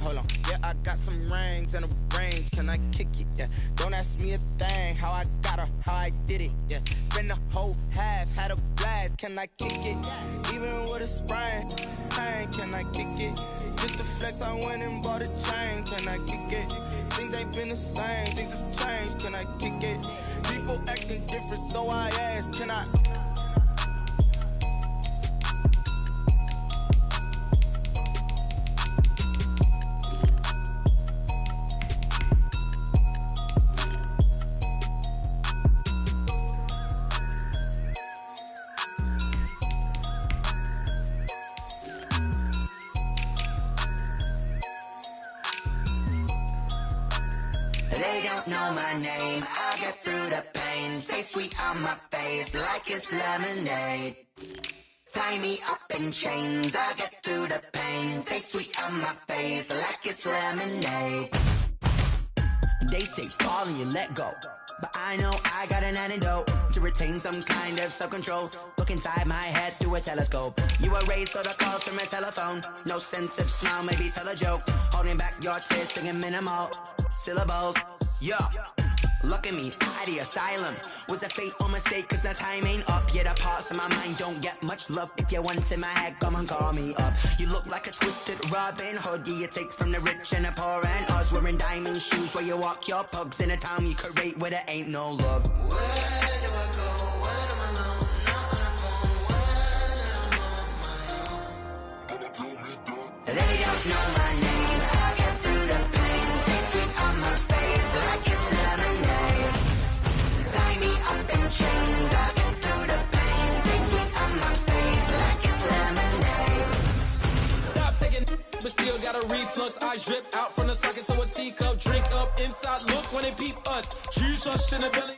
hold on. Yeah, I got some rings and a range. Can I kick it? Yeah. Don't ask me a thing. How I got her, how I did it. Yeah. Spend the whole half, had a blast. Can I kick it? Even with a sprain, pain. Can I kick it? Just to flex, I went and bought a chain. Can I kick it? Things ain't been the same. Things have changed. Can I kick it? People acting different, so I ask. Can I? They don't know my name, I'll get through the pain. Taste sweet on my face like it's lemonade. Tie me up in chains, I'll get through the pain. Taste sweet on my face like it's lemonade. They say fall and you let go, but I know I got an antidote to retain some kind of self-control. Look inside my head through a telescope. You were raised for the calls from a telephone. No sense of smile, maybe tell a joke. Holding back your tears, singing minimal syllables. Yo, look at me, out the asylum. Was a fate or mistake, cause the time ain't up. Yet the parts of my mind don't get much love. If you want in my head, come and call me up. You look like a twisted Robin Hood. You take from the rich and the poor and us. Wearing diamond shoes where you walk your pugs. In a town you create where there ain't no love. Where do I go? When I'm alone? Not on the phone, when I'm on my own. They don't know my name, I get through the pain. Taste sweet on my face like it's lemonade. Tie me up in chains, I get through the pain. Taste sweet on my face like it's lemonade. Stop taking, but still got a reflux. I drip out from the socket to a teacup. Drink up inside, look when they peep us. Jesus in the belly.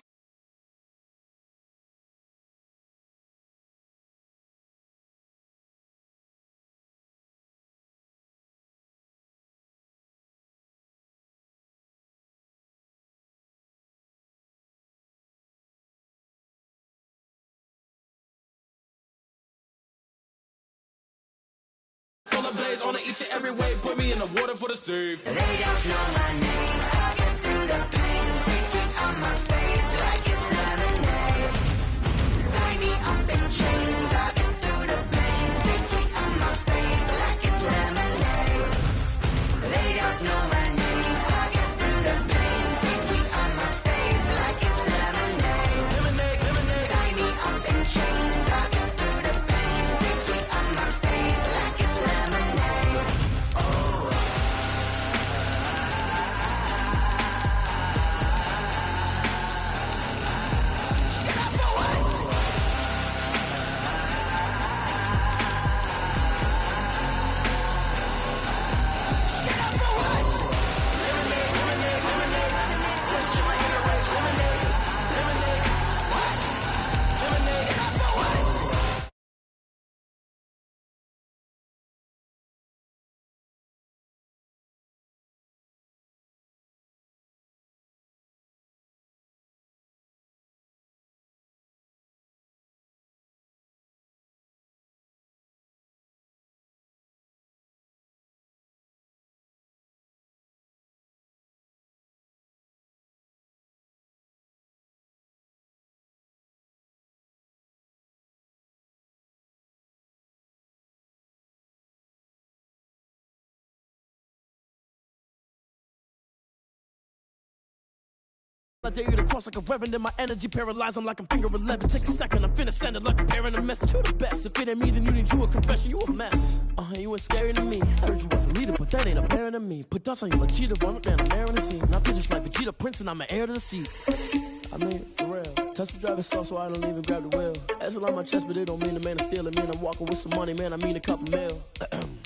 Solar blaze on each and every way. Put me in the water for the save. They don't know my name, I get through the pain. Taste sweet on my face like it's lemonade. Tie me up in chains, I get through the pain. Taste sweet on my face like it's lemonade. They don't know my name, I get through the pain. Taste sweet on my face like it's lemonade. Lemonade, lemonade. Tie me up in chains, I get through the pain. Taste sweet on my face like it's lemonade. Oh. Shut up for what? Shut up for what? Lemonade, lemonade, lemonade. Put you in the race. Lemonade, lemonade. What? Lemonade. Shut up for what? I dare you to cross like a reverend in my energy paralyzed. I'm like I'm finger 11. Take a second, I'm finna send it like a parent a message. You the best. If it ain't me, then you need you a confession. You a mess. You ain't scary to me. I heard you was a leader, but that ain't apparent to me. Put dust on you like cheetah, run up down the air in the scene. I feel just like Vegeta Prince, and I'm an heir to the seat. I mean, for real. Touch the driver's soft, so I don't even grab the wheel. That's on my chest, but it don't mean the man is stealing. Man, I'm walking with some money, man. I mean a couple mil.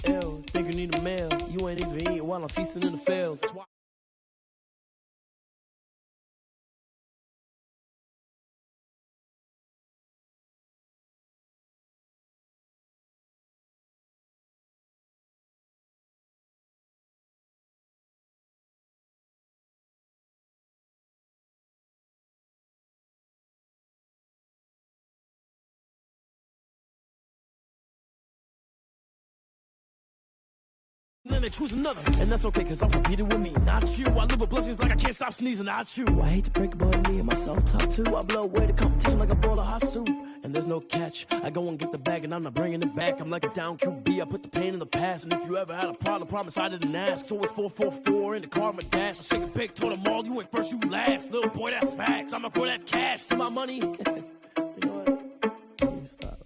Ew, think you need a meal. You ain't even eating while I'm feasting in the field. That's why. then they choose another. And that's okay, cause I'm competing with me, not you. I live with blessings like I can't stop sneezing, not you. I hate to break it, but me and myself top two. I blow away the competition like a bowl of hot soup. And there's no catch. I go and get the bag and I'm not bringing it back. I'm like a down QB, I put the pain in the past. And if you ever had a problem, promise I didn't ask. So it's 444 in the car, my dash. I shake a big, told them all, you ain't first, you last. Little boy, that's facts. I'ma grow that cash to my money. You know what? Let me stop.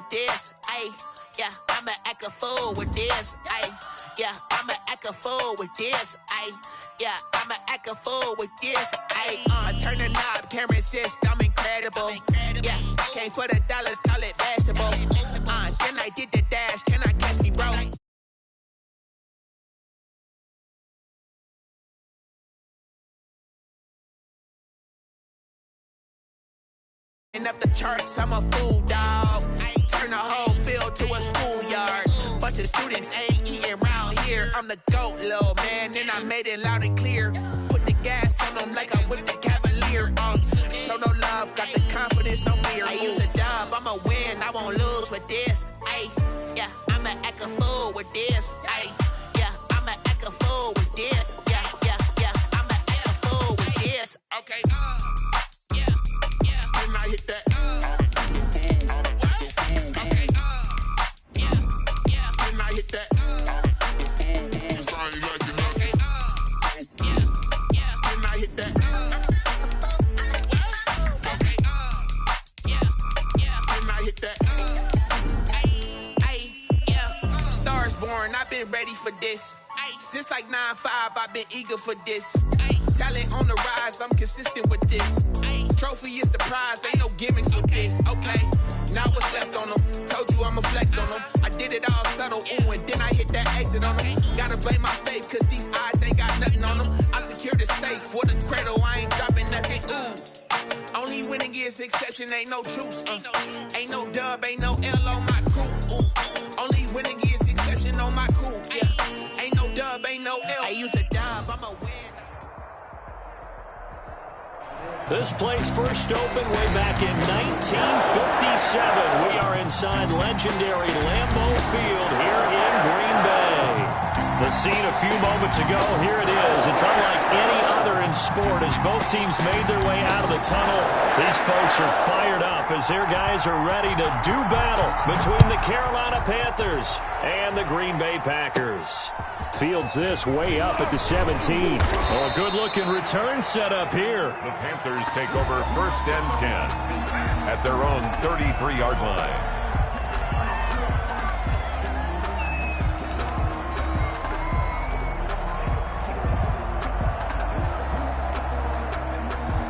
This, ayy, yeah, I'ma act a fool with this, ayy, yeah, I'ma act a fool with this, ayy, yeah, I'ma act a fool with this, ayy, I turn the knob, camera assist, I'm incredible, yeah, came for the dollars, call it vegetable, then I did the dash, can I catch me, bro? Up the charts, I'm a fool, dog. Turn the whole field to a schoolyard. Bunch of students ain't eating round here. I'm the GOAT, little man, and I made it loud and clear. Put the gas on them like I'm with the Cavalier. Show no love, got the confidence, no fear. I use a dub, I'ma win, I won't lose with this. Ay, yeah, I'ma act a fool with this. Ay, yeah, I'ma act a fool with this. Yeah, yeah, yeah, I'ma act a fool with this. Okay, and I hit that. Okay. And I hit that. Sorry, like you know. Okay. And I hit that. Okay. And I hit that. Yeah. Stars born, I've been ready for this. Since like 9-5, I've been eager for this. Talent on the rise, I'm consistent with this. Trophy is the prize, ain't no gimmicks with this. Okay, now what's left on them? Told you I'ma flex on them. I did it all subtle, ooh, and then I hit that exit on them. Gotta blame my faith, cause these odds ain't got nothing on them. I secured the safe for the cradle, I ain't dropping nothing, ooh. Only winning is exception, ain't no truce. Ain't no dub, ain't no L on my crew, ooh. Only winning is exception on my crew, yeah. Ain't no dub, ain't no L. I use a dub, I'ma win. This place first opened way back in 1957. We are inside legendary Lambeau Field here in Green Bay. The scene a few moments ago, here it is. It's unlike any other in sport as both teams made their way out of the tunnel. These folks are fired up as their guys are ready to do battle between the Carolina Panthers and the Green Bay Packers. Fields this way up at the 17. Oh, a good-looking return set up here. The Panthers take over 1st and 10 at their own 33-yard line.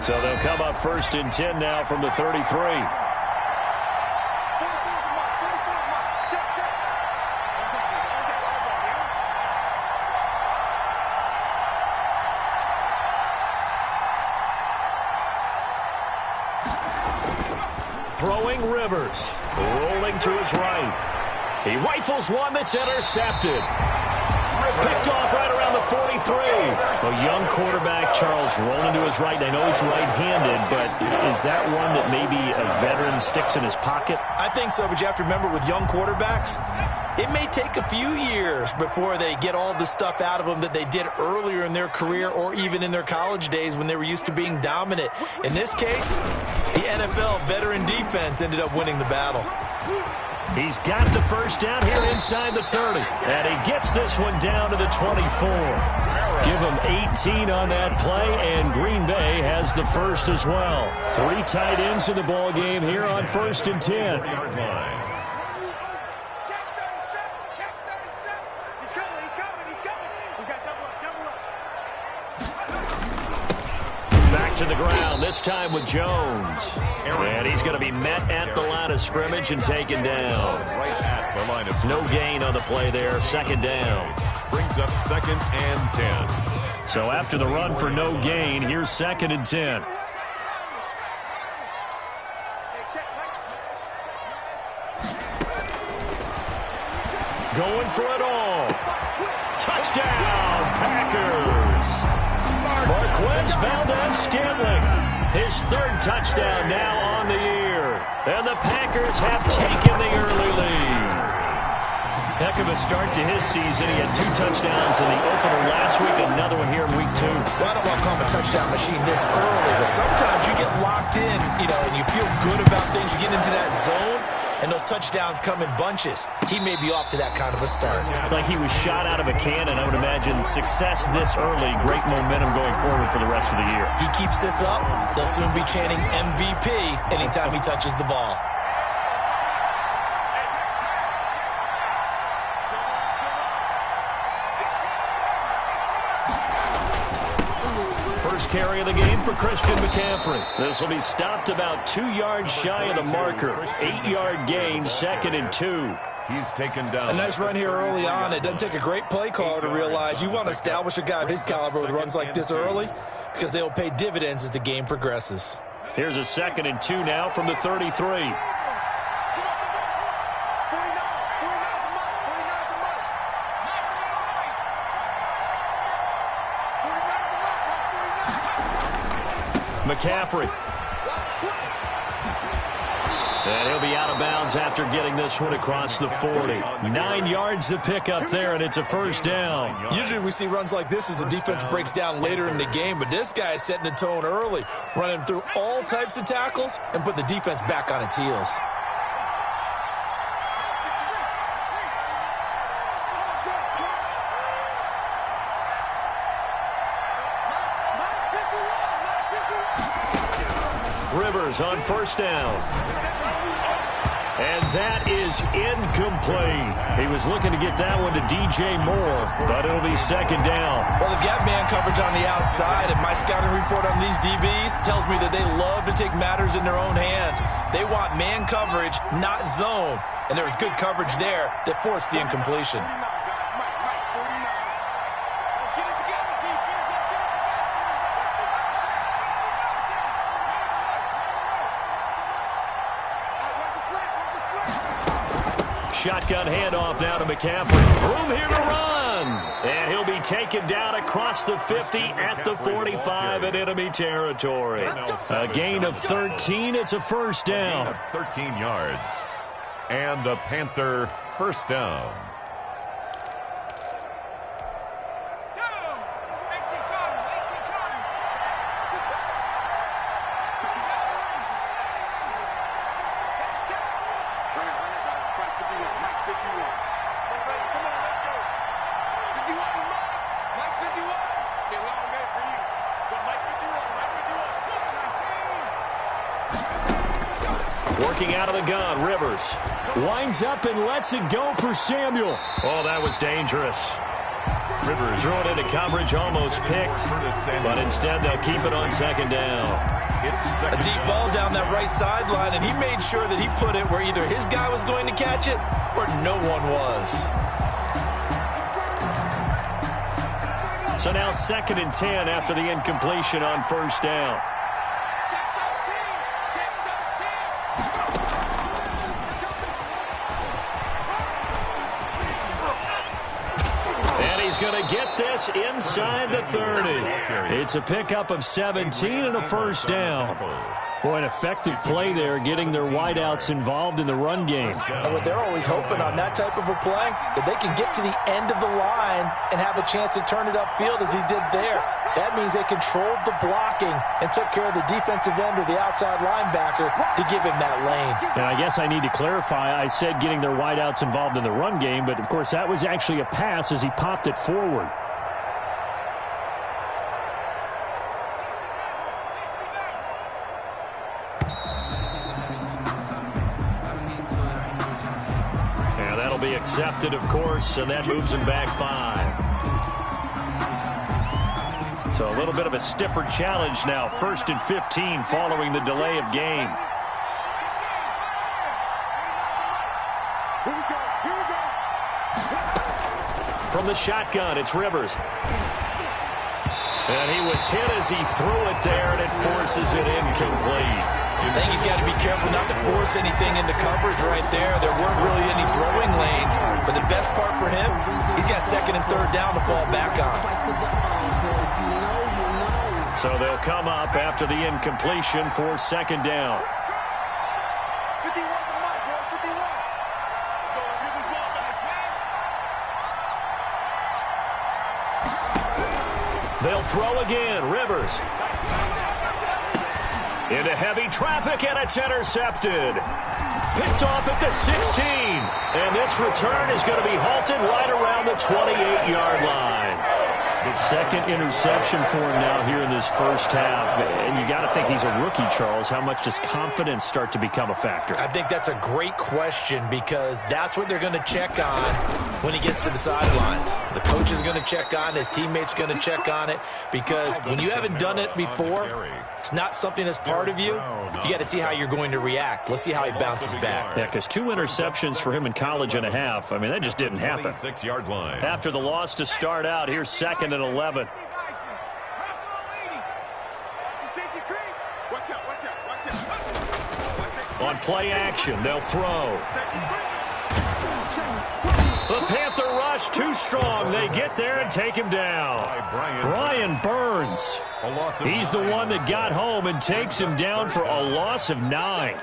So they'll come up 1st and 10 now from the 33. Throwing Rivers, rolling to his right. He rifles one that's intercepted. Picked off right around the 43. A young quarterback, Charles, rolling to his right. I know he's right-handed, but is that one that maybe a veteran sticks in his pocket? I think so, but you have to remember with young quarterbacks, it may take a few years before they get all the stuff out of them that they did earlier in their career or even in their college days when they were used to being dominant. In this case, the NFL veteran defense ended up winning the battle. He's got the first down here inside the 30. And he gets this one down to the 24. Give him 18 on that play, and Green Bay has the first as well. 3 tight ends in the ball game here on 1st and 10. To the ground, this time with Jones. And he's going to be met at the line of scrimmage and taken down. Right at the line of no gain on the play there. 2nd down. Brings up 2nd and 10. So after the run for no gain, here's 2nd and 10. Going for it all. Touchdown, Packers. Marquez Valdez-Scantling, his 3rd touchdown now on the year. And the Packers have taken the early lead. Heck of a start to his season. He had 2 touchdowns in the opener last week, another one here in week 2. Well, I don't want to call him a touchdown machine this early, but sometimes you get locked in, and you feel good about things. You get into that zone, and those touchdowns come in bunches. He may be off to that kind of a start. It's like he was shot out of a cannon. I would imagine success this early, great momentum going forward for the rest of the year. He keeps this up, they'll soon be chanting MVP anytime he touches the ball. First carry of the game for Christian McCaffrey. This will be stopped about 2 yards shy of the marker. 8-yard gain, 2nd and 2. He's taken down. A nice run here early on. It doesn't take a great play caller to realize you want to establish a guy of his caliber with runs like this early because they will pay dividends as the game progresses. Here's a 2nd and 2 now from the 33. McCaffrey. And he'll be out of bounds after getting this one across the 40. 9 yards to pick up there, and it's a 1st down. Usually we see runs like this as the defense breaks down later in the game, but this guy is setting the tone early, running through all types of tackles and put the defense back on its heels. Rivers on 1st down. And that is incomplete. He was looking to get that one to DJ Moore, but it'll be 2nd down. Well, they've got man coverage on the outside, and my scouting report on these DBs tells me that they love to take matters in their own hands. They want man coverage, not zone. And there was good coverage there that forced the incompletion. Shotgun handoff now to McCaffrey. Room here to run. And he'll be taken down across the 50 at the 45 in enemy territory. A gain of 13. It's a 1st down. 13 yards. And a Panther 1st down. Working out of the gun, Rivers. Winds up and lets it go for Samuel. Oh, that was dangerous. Rivers Threw it into coverage, almost picked, but instead they'll keep it on second down. A deep ball down that right sideline, and he made sure that he put it where either his guy was going to catch it or no one was. So now 2nd and 10 after the incompletion on first down. Going to get this inside the 30. It's a pickup of 17 and a first down. Boy, an effective play there, getting their wideouts involved in the run game. And what they're always hoping on that type of a play, that they can get to the end of the line and have a chance to turn it upfield as he did there. That means they controlled the blocking and took care of the defensive end or the outside linebacker to give him that lane. And I guess I need to clarify, I said getting their wideouts involved in the run game, but of course that was actually a pass as he popped it forward. And that'll be accepted, of course, and that moves him back 5. So a little bit of a stiffer challenge now. 1st and 15 following the delay of game. From the shotgun, it's Rivers. And he was hit as he threw it there, and it forces it incomplete. I think he's got to be careful not to force anything into coverage right there. There weren't really any throwing lanes. But the best part for him, he's got 2nd and 3rd down to fall back on. So they'll come up after the incompletion for 2nd down. They'll throw again. Rivers. Into heavy traffic, and it's intercepted. Picked off at the 16. And this return is going to be halted right around the 28-yard line. The 2nd interception for him now here in this first half. And you got to think he's a rookie, Charles. How much does confidence start to become a factor? I think that's a great question because that's what they're going to check on when he gets to the sidelines. The coach is going to check on, his teammates going to check on it because when you haven't done it before, it's not something that's part of you. You got to see how you're going to react. Let's see how he bounces back. Yeah, because 2 interceptions for him in college and a half. I mean, that just didn't happen. 26-yard line. After the loss to start out, here's 2nd and 11. On play action, they'll throw. The Panther rush too strong. They get there and take him down. Brian Burns. He's the one that got home and takes him down for a loss of 9.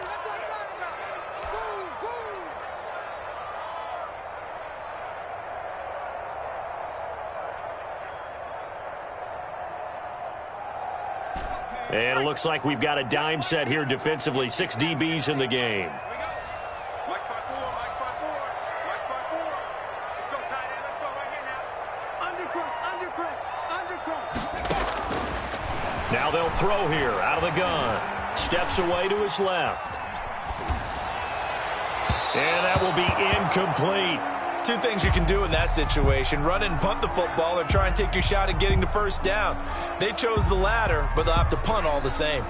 And it looks like we've got a dime set here defensively. 6 DBs in the game. Now they'll throw here out of the gun. Steps away to his left. And that will be incomplete. 2 things you can do in that situation. Run and punt the football or try and take your shot at getting the first down. They chose the latter, but they'll have to punt all the same.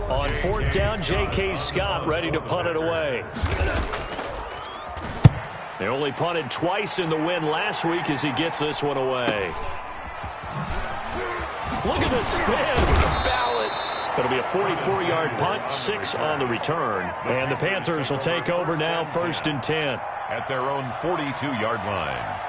On 4th down, J.K. Scott ready to punt it away. They only punted twice in the win last week as he gets this one away. Look at the spin. Balance. It'll be a 44-yard punt, 6 on the return. And the Panthers will take over now, 1st and 10. At their own 42-yard line.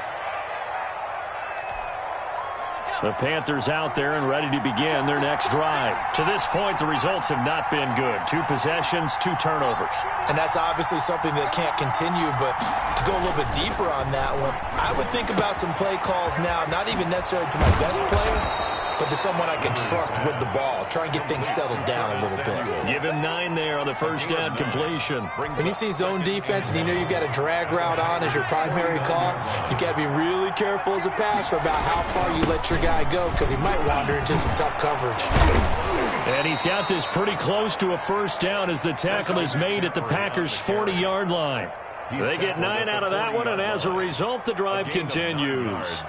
The Panthers out there and ready to begin their next drive. To this point, the results have not been good. 2 possessions, 2 turnovers. And that's obviously something that can't continue, but to go a little bit deeper on that one, I would think about some play calls now, not even necessarily to my best player, but to someone I can trust with the ball. Try and get things settled down a little bit. Give him 9 there on the first down completion. When you see zone defense and you know you've got a drag route on as your primary call, you've got to be really careful as a passer about how far you let your guy go because he might wander into some tough coverage. And he's got this pretty close to a first down as the tackle is made at the Packers' 40-yard line. They get 9 out of that one, and as a result, the drive continues.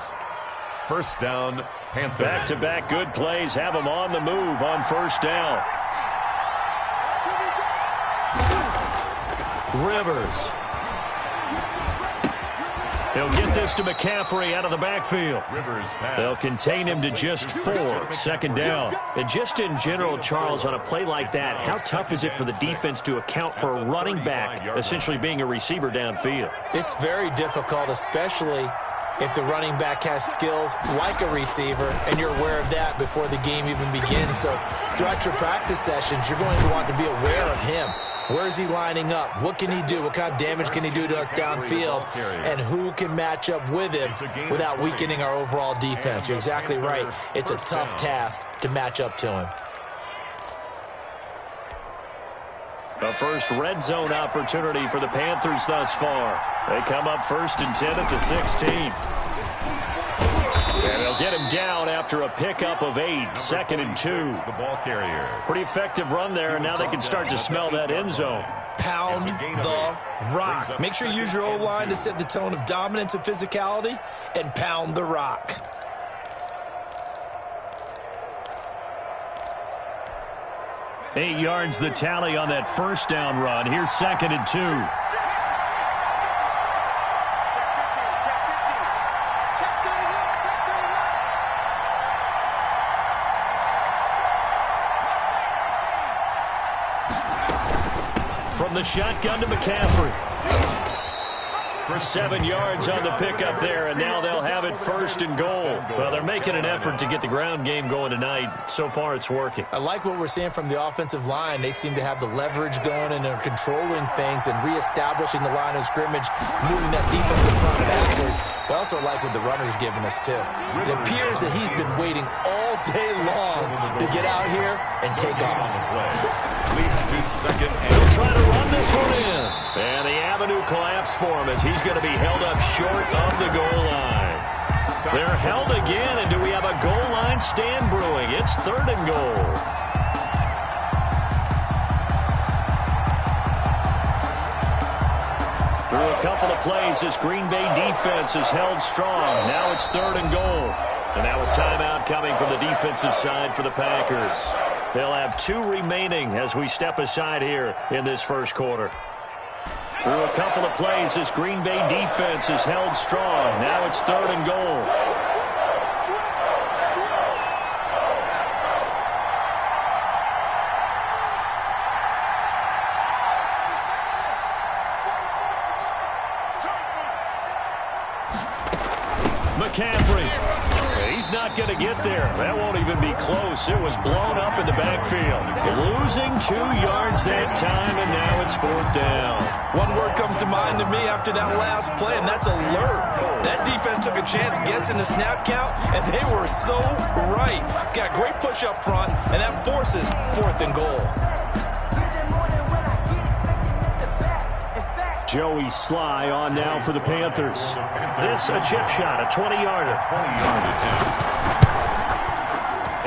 First down, Panthers. Back-to-back good plays have them on the move on first down. Rivers. He'll get this to McCaffrey out of the backfield. They'll contain him to just 4, second down. And just in general, Charles, on a play like that, how tough is it for the defense to account for a running back essentially being a receiver downfield? It's very difficult, especially if the running back has skills like a receiver, and you're aware of that before the game even begins. So throughout your practice sessions, you're going to want to be aware of him. Where is he lining up? What can he do? What kind of damage can he do to us downfield? And who can match up with him without weakening our overall defense? You're exactly right. It's a tough task to match up to him. A first red zone opportunity for the Panthers thus far. They come up 1st and 10 at the 16. And they'll get him down after a pickup of 8, 2nd and 2. The ball carrier. Pretty effective run there, and now they can start to smell that end zone. Pound the rock. Make sure you use your O-line to set the tone of dominance and physicality, and pound the rock. Eight yards the tally on that first down run. Here's 2nd and 2. From the shotgun to McCaffrey. For 7 yards on the pickup there, and now they'll have it 1st and goal. Well, they're making an effort to get the ground game going tonight. So far, it's working. I like what we're seeing from the offensive line. They seem to have the leverage going, and they're controlling things and reestablishing the line of scrimmage, moving that defensive front backwards. I also like what the runner's giving us, too. It appears that he's been waiting all day long to get out here and take off. Leads to 2nd and He'll try to run this one in. And the avenue collapsed for him as he's going to be held up short of the goal line. They're held again, and do we have a goal line stand brewing? It's 3rd and goal. Through a couple of plays, this Green Bay defense is held strong. Now it's 3rd and goal. And now a timeout coming from the defensive side for the Packers. They'll have 2 remaining as we step aside here in this first quarter. Through a couple of plays, this Green Bay defense is held strong. Now it's 3rd and goal. McCaffrey. He's not going to get there. That won't even be close. It was blown up in the backfield. Losing 2 yards that time, and now it's 4th down. One word comes to mind to me after that last play, and that's alert. That defense took a chance guessing the snap count, and they were so right. Got great push up front, and that forces 4th and goal. Joey Sly on now for the Panthers. This a chip shot, a 20-yarder.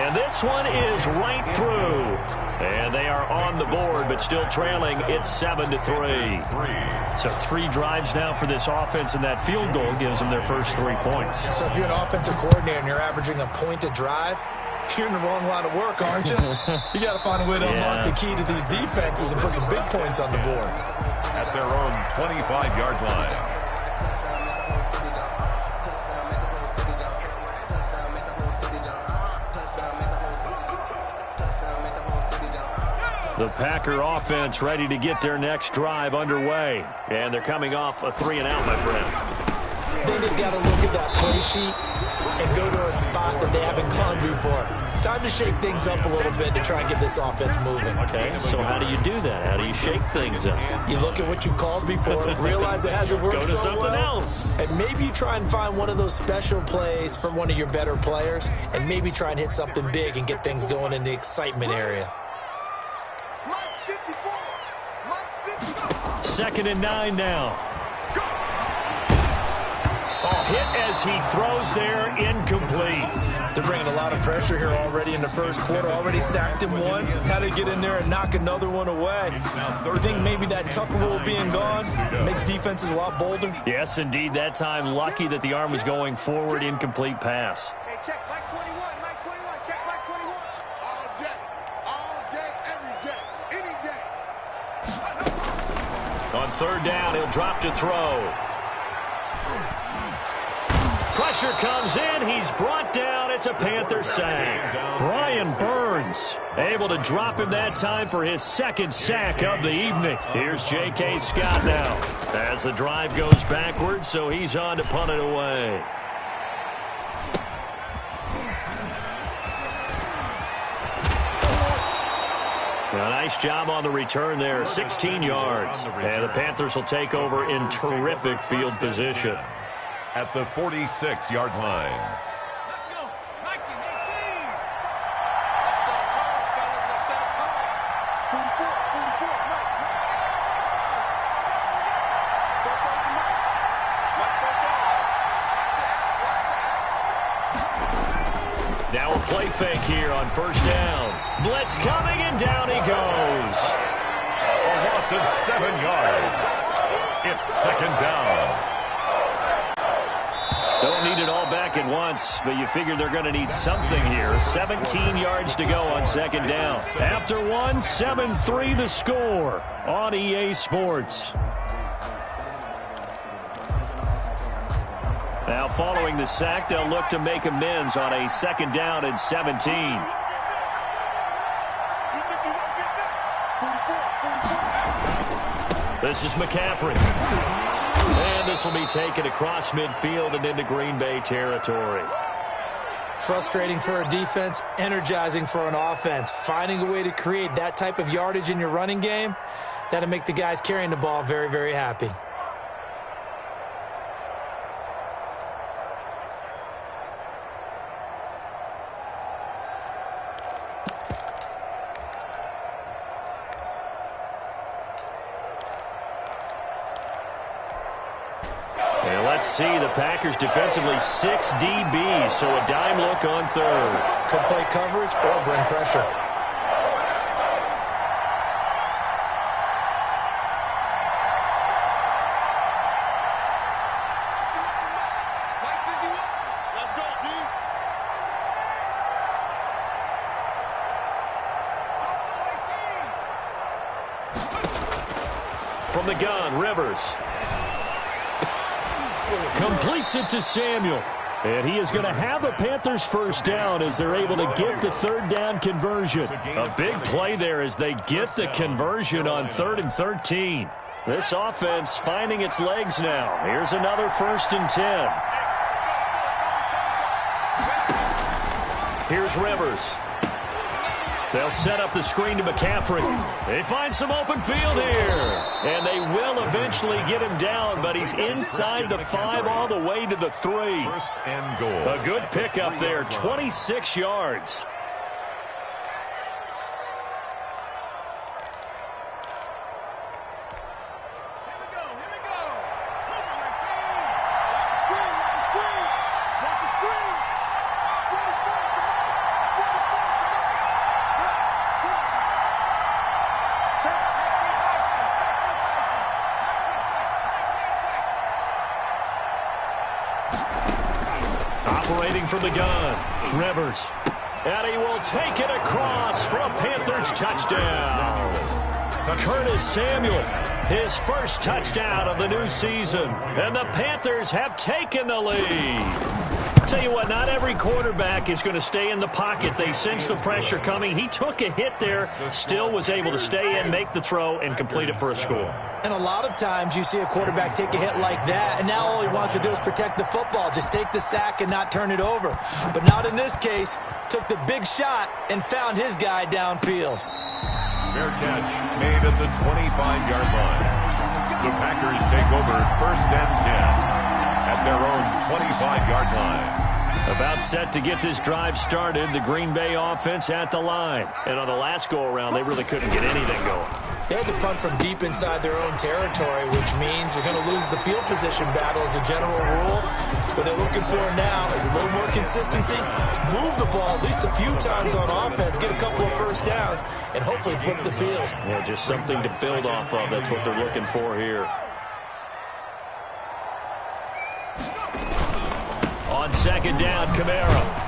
And this one is right through. And they are on the board, but still trailing. It's 7-3. So 3 drives now for this offense, and that field goal gives them their first 3 points. So if you're an offensive coordinator and you're averaging a point a drive, you're in the wrong line of work, aren't you? You got to find a way to unlock the key to these defenses and put some big points on the board. At their own 25-yard line. The Packer offense ready to get their next drive underway. And they're coming off a 3-and-out, my friend. I think they've got to look at that play sheet and go to a spot that they haven't gone before. Time to shake things up a little bit to try and get this offense moving. Okay, so how do you do that? How do you shake things up? You look at what you've called before, realize it hasn't worked Go to so something well, else. and maybe you try and find one of those special plays from one of your better players, and maybe try and hit something big and get things going in the excitement area. 2nd and 9 now. Hit as he throws there, incomplete. They're bringing a lot of pressure here already in the first quarter. Already sacked him once. Had to get in there and knock another one away. You think maybe that Tucker rule being gone makes defenses a lot bolder? Yes, indeed. That time, lucky that the arm was going forward, incomplete pass. Hey, check Mike 21, Mike 21, check Mike 21. All day, every day, any day. On 3rd down, he'll drop to throw. Pressure comes in. He's brought down. It's a Panther sack. Brian Burns able to drop him that time for his 2nd sack of the evening. Here's J.K. Scott now as the drive goes backwards, so he's on to punt it away. A nice job on the return there, 16 yards. And the Panthers will take over in terrific field position. At the 46-yard line. Let's go. Mikey, 18. Set time, fellas. Let's set time. 44, Mike. Now a play fake here on 1st down. Blitz coming, and down he goes. A loss of 7 yards. It's 2nd down. Don't need it all back at once, but you figure they're going to need something here. 17 yards to go on 2nd down. After one, 7-3 the score on EA Sports. Now following the sack, they'll look to make amends on a 2nd down and 17. This is McCaffrey. And this will be taken across midfield and into Green Bay territory. Frustrating for a defense, energizing for an offense. Finding a way to create that type of yardage in your running game, that'll make the guys carrying the ball very, very happy. Let's see, the Packers defensively 6 DBs, so a dime look on 3rd. Could play coverage or bring pressure. Mike 51. Let's go, D. From the gun, Rivers. Completes it to Samuel. And he is going to have a Panthers 1st down as they're able to get the 3rd down conversion. A big play there as they get the conversion on 3rd and 13. This offense finding its legs now. Here's another 1st and 10. Here's Rivers. They'll set up the screen to McCaffrey. They find some open field here. And they will eventually get him down, but he's inside the 5 all the way to the 3. 1st and goal. A good pickup there, 26 yards. Operating from the gun, Rivers. And he will take it across for a Panthers touchdown. Curtis Samuel, his 1st touchdown of the new season. And the Panthers have taken the lead. Tell you what, not every quarterback is going to stay in the pocket. They sense the pressure coming. He took a hit there, still was able to stay in, make the throw, and complete it for a score. And a lot of times you see a quarterback take a hit like that, and now all he wants to do is protect the football. Just take the sack and not turn it over. But not in this case. Took the big shot and found his guy downfield. Fair catch made at the 25-yard line. The Packers take over 1st and 10 at their own 25-yard line. About set to get this drive started, the Green Bay offense at the line. And on the last go-around, they really couldn't get anything going. They had to punt from deep inside their own territory, which means you're going to lose the field position battle as a general rule. What they're looking for now is a little more consistency, move the ball at least a few times on offense, get a couple of first downs, and hopefully flip the field. Yeah, just something to build off of. That's what they're looking for here. On 2nd down, Kamara.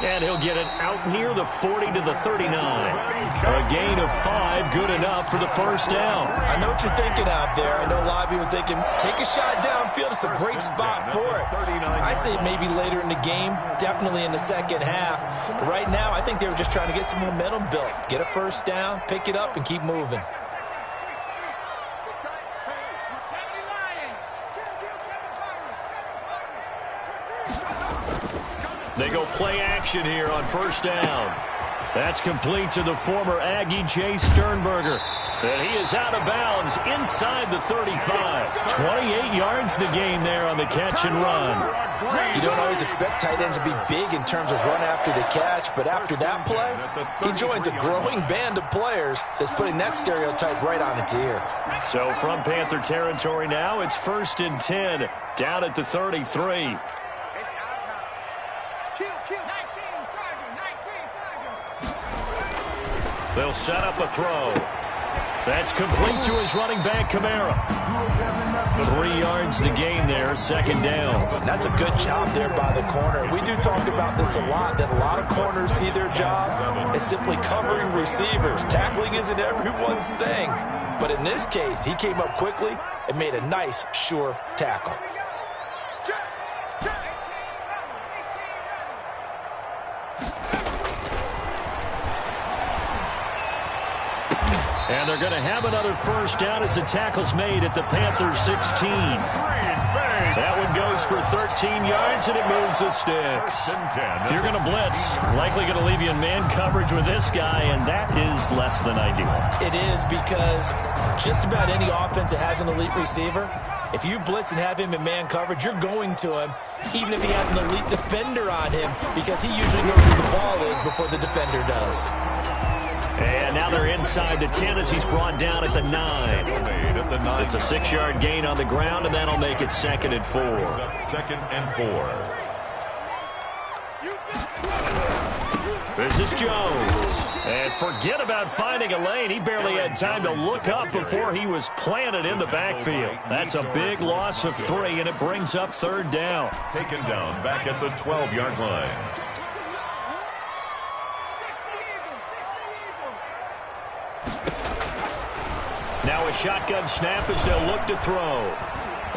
And he'll get it out near the 40 to the 39. A gain of 5, good enough for the first down. I know what you're thinking out there. I know a lot of you are thinking, take a shot downfield. It's a great spot for it. I'd say maybe later in the game, definitely in the second half. But right now, I think they were just trying to get some momentum built. Get a first down, pick it up, and keep moving. They go play action here on 1st down. That's complete to the former Aggie, Jay Sternberger. And he is out of bounds inside the 35. 28 yards the gain there on the catch and run. You don't always expect tight ends to be big in terms of run after the catch, but after that play, he joins a growing band of players that's putting that stereotype right on its ear. So from Panther territory now, it's 1st and 10, down at the 33. They'll set up a throw. That's complete to his running back, Kamara. 3 yards the gain there, 2nd down. That's a good job there by the corner. We do talk about this a lot, that a lot of corners see their job as simply covering receivers. Tackling isn't everyone's thing. But in this case, he came up quickly and made a nice, sure tackle. And they're going to have another first down as the tackle's made at the Panthers 16. That one goes for 13 yards, and it moves the sticks. If you're going to blitz, likely going to leave you in man coverage with this guy, and that is less than ideal. It is, because just about any offense that has an elite receiver, if you blitz and have him in man coverage, you're going to him, even if he has an elite defender on him, because he usually knows where the ball is before the defender does. And now they're inside the 10 as he's brought down at the 9. It's a 6-yard gain on the ground, and that'll make it 2nd and 4. 2nd and 4. This is Jones. And forget about finding a lane. He barely had time to look up before he was planted in the backfield. That's a big loss of 3, and it brings up 3rd down. Taken down back at the 12-yard line. Now a shotgun snap as they'll look to throw.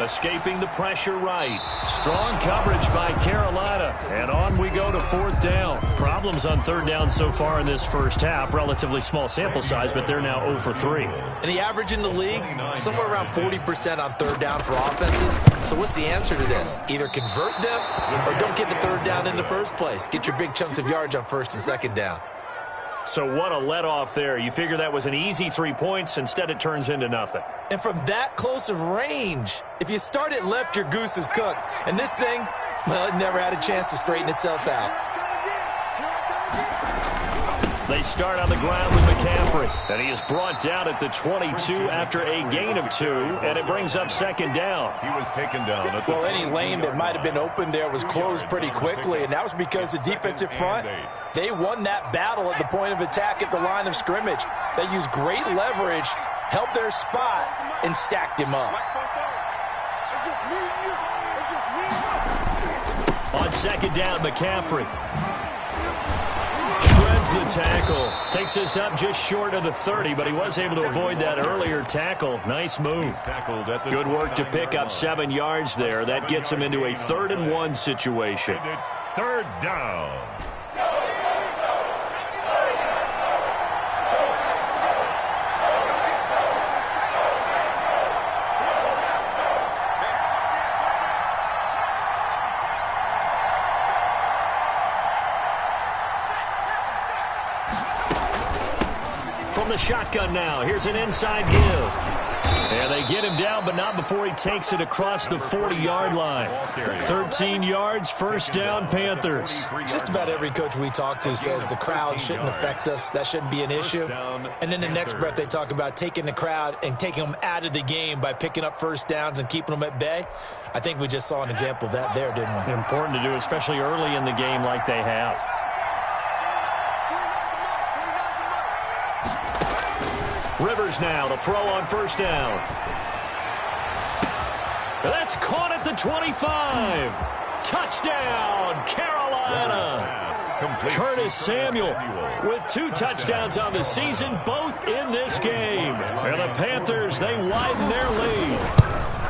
Escaping the pressure right. Strong coverage by Carolina. And on we go to 4th down. Problems on 3rd down so far in this first half. Relatively small sample size, but they're now 0 for 3. And the average in the league, somewhere around 40% on 3rd down for offenses. So what's the answer to this? Either convert them or don't get the 3rd down in the first place. Get your big chunks of yards on 1st and 2nd down. So what a let-off there. You figure that was an easy 3 points. Instead, it turns into nothing. And from that close of range, if you start it left, your goose is cooked. And this thing, well, it never had a chance to straighten itself out. They start on the ground with McCaffrey. And he is brought down at the 22 after a gain of 2. And it brings up 2nd down. He was taken down at the well, any lane that might have been open there was closed pretty quickly. And that was because the defensive front, they won that battle at the point of attack at the line of scrimmage. They used great leverage, held their spot, and stacked him up. On 2nd down, McCaffrey avoids the tackle. Takes us up just short of the 30, but he was able to avoid that earlier tackle. Nice move. Good work to pick up 7 yards there. That gets him into a 3rd-and-1 situation. And it's 3rd down. From the shotgun now, here's an inside give. And they get him down, but not before he takes it across the 40-yard line. 13 yards, 1st down, Panthers. Just about every coach we talk to says the crowd shouldn't affect us. That shouldn't be an issue. And then the next breath they talk about taking the crowd and taking them out of the game by picking up 1st downs and keeping them at bay. I think we just saw an example of that there, didn't we? Important to do, especially early in the game like they have. Rivers now to throw on 1st down. That's caught at the 25. Touchdown, Carolina. Curtis Samuel with 2 touchdowns on the season, both in this game. And the Panthers, they widen their lead.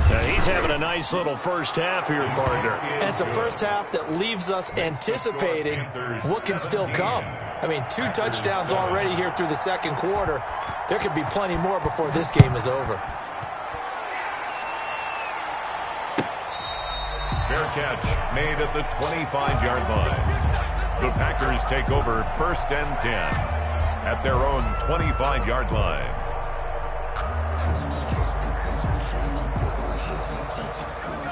Now he's having a nice little first half here, partner. And it's a first half that leaves us anticipating what can still come. I mean, 2 touchdowns already here through the 2nd quarter. There could be plenty more before this game is over. Fair catch made at the 25-yard line. The Packers take over 1st and 10 at their own 25-yard line.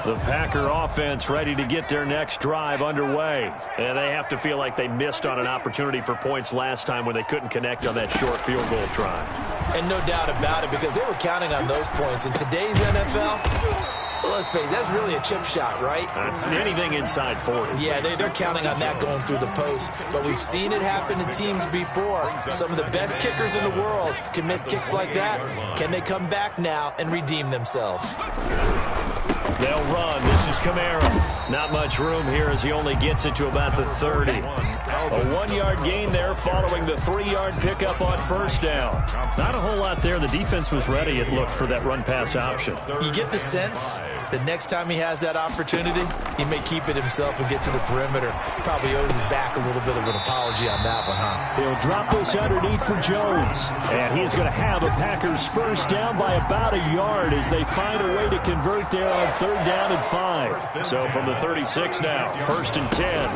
The Packer offense ready to get their next drive underway. And they have to feel like they missed on an opportunity for points last time when they couldn't connect on that short field goal try. And no doubt about it, because they were counting on those points. In today's NFL, let's face it, that's really a chip shot, right? That's anything inside 40. Yeah, they're counting on that going through the post. But we've seen it happen to teams before. Some of the best kickers in the world can miss kicks like that. Can they come back now and redeem themselves? They'll run. This is Kamara. Not much room here as he only gets it to about the 30. A 1-yard gain there following the 3-yard pickup on 1st down. Not a whole lot there. The defense was ready, it looked, for that run-pass option. You get the sense that next time he has that opportunity, he may keep it himself and get to the perimeter. Probably owes his back a little bit of an apology on that one, huh? He'll drop this underneath for Jones. And he's going to have a Packers 1st down by about a yard as they find a way to convert there on 3rd down and 5. So from the 36 now, 1st and 10.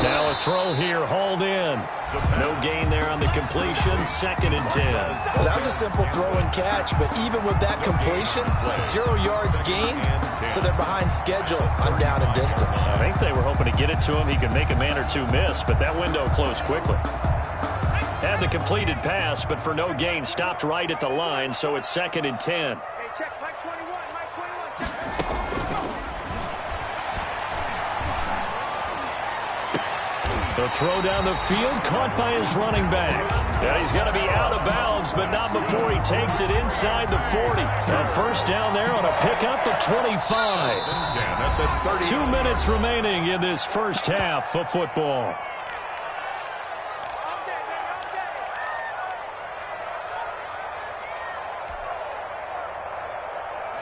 Now a throw here, hauled in. No gain there on the completion, 2nd and 10. Well, that was a simple throw and catch, but even with that completion, 0 yards gained, so they're behind schedule on down and distance. I think they were hoping to get it to him. He could make a man or 2 miss, but that window closed quickly. Had the completed pass, but for no gain, stopped right at the line, so it's 2nd and 10. Hey, check, Mike 21, Mike 21, check. The throw down the field, caught by his running back. Yeah, he's going to be out of bounds, but not before he takes it inside the 40. A 1st down there on a pickup at 25. 2 minutes remaining in this 1st half of football.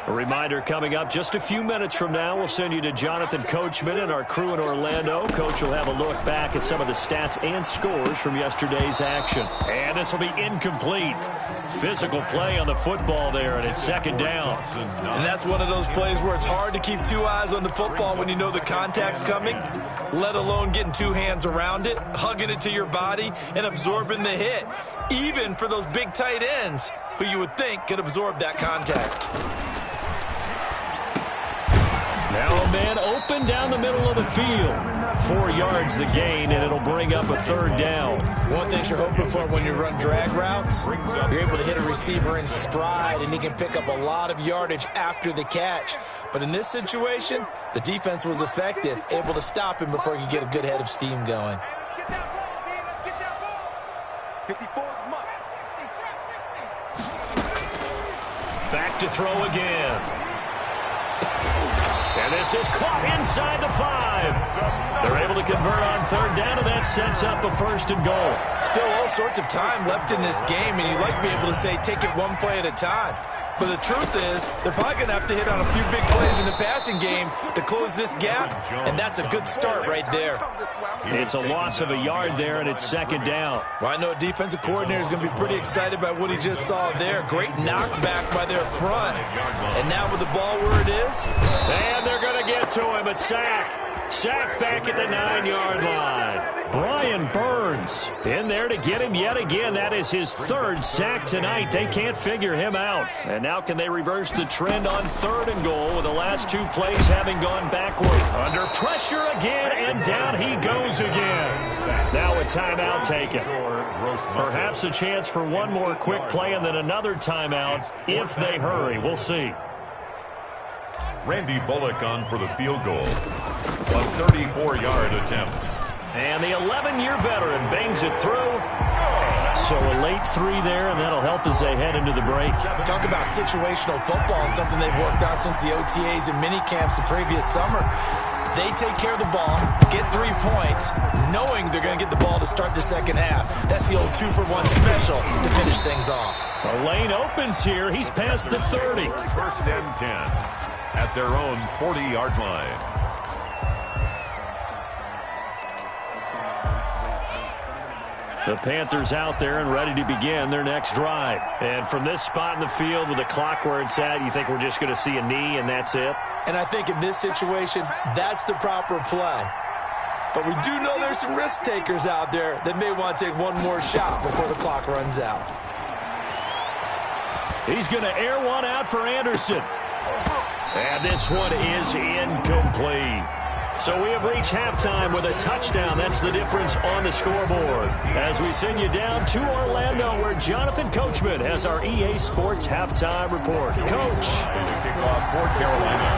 A reminder coming up just a few minutes from now, we'll send you to Jonathan Coachman and our crew in Orlando. Coach will have a look back at some of the stats and scores from yesterday's action. And this will be incomplete. Physical play on the football there, and it's 2nd down. And that's one of those plays where it's hard to keep 2 eyes on the football when you know the contact's coming, let alone getting 2 hands around it, hugging it to your body, and absorbing the hit, even for those big tight ends who you would think could absorb that contact. Now a man open down the middle of the field. 4 yards the gain, and it'll bring up a 3rd down. One thing you're hoping for when you run drag routes, you're able to hit a receiver in stride, and he can pick up a lot of yardage after the catch. But in this situation, the defense was effective, able to stop him before he could get a good head of steam going. Let's get that ball, D. Let's get that ball. 54 much. Back to throw again. And And this is caught inside the 5. They're able to convert on third down, and that sets up a 1st and goal. Still all sorts of time left in this game, and you'd like to be able to say take it one play at a time. But the truth is, they're probably going to have to hit on a few big plays in the passing game to close this gap, and that's a good start right there. It's a loss of a yard there, and it's 2nd down. Well, I know a defensive coordinator is going to be pretty excited by what he just saw there. Great knockback by their front. And now with the ball where it is. And they're going to get to him. A sack. Sack back at the 9-yard line. Brian Burns in there to get him yet again. That is his 3rd sack tonight. They can't figure him out. And now can they reverse the trend on 3rd and goal with the last 2 plays having gone backward? Under pressure again, and down he goes again. Now a timeout taken. Perhaps a chance for one more quick play and then another timeout if they hurry. We'll see. Randy Bullock on for the field goal. A 34-yard attempt. And the 11-year veteran bangs it through. So a late 3 there, and that'll help as they head into the break. Talk about situational football and something they've worked on since the OTAs and mini camps the previous summer. They take care of the ball, get 3 points, knowing they're going to get the ball to start the second half. That's the old 2-for-1 special to finish things off. A lane opens here. He's past the 30. 1st and 10 at their own 40-yard line. The Panthers out there and ready to begin their next drive. And from this spot in the field with the clock where it's at, you think we're just going to see a knee and that's it? And I think in this situation, that's the proper play. But we do know there's some risk takers out there that may want to take one more shot before the clock runs out. He's going to air one out for Anderson. And this one is incomplete. So we have reached halftime with a touchdown. That's the difference on the scoreboard. As we send you down to Orlando, where Jonathan Coachman has our EA Sports halftime report. Coach. Kickoff for Carolina.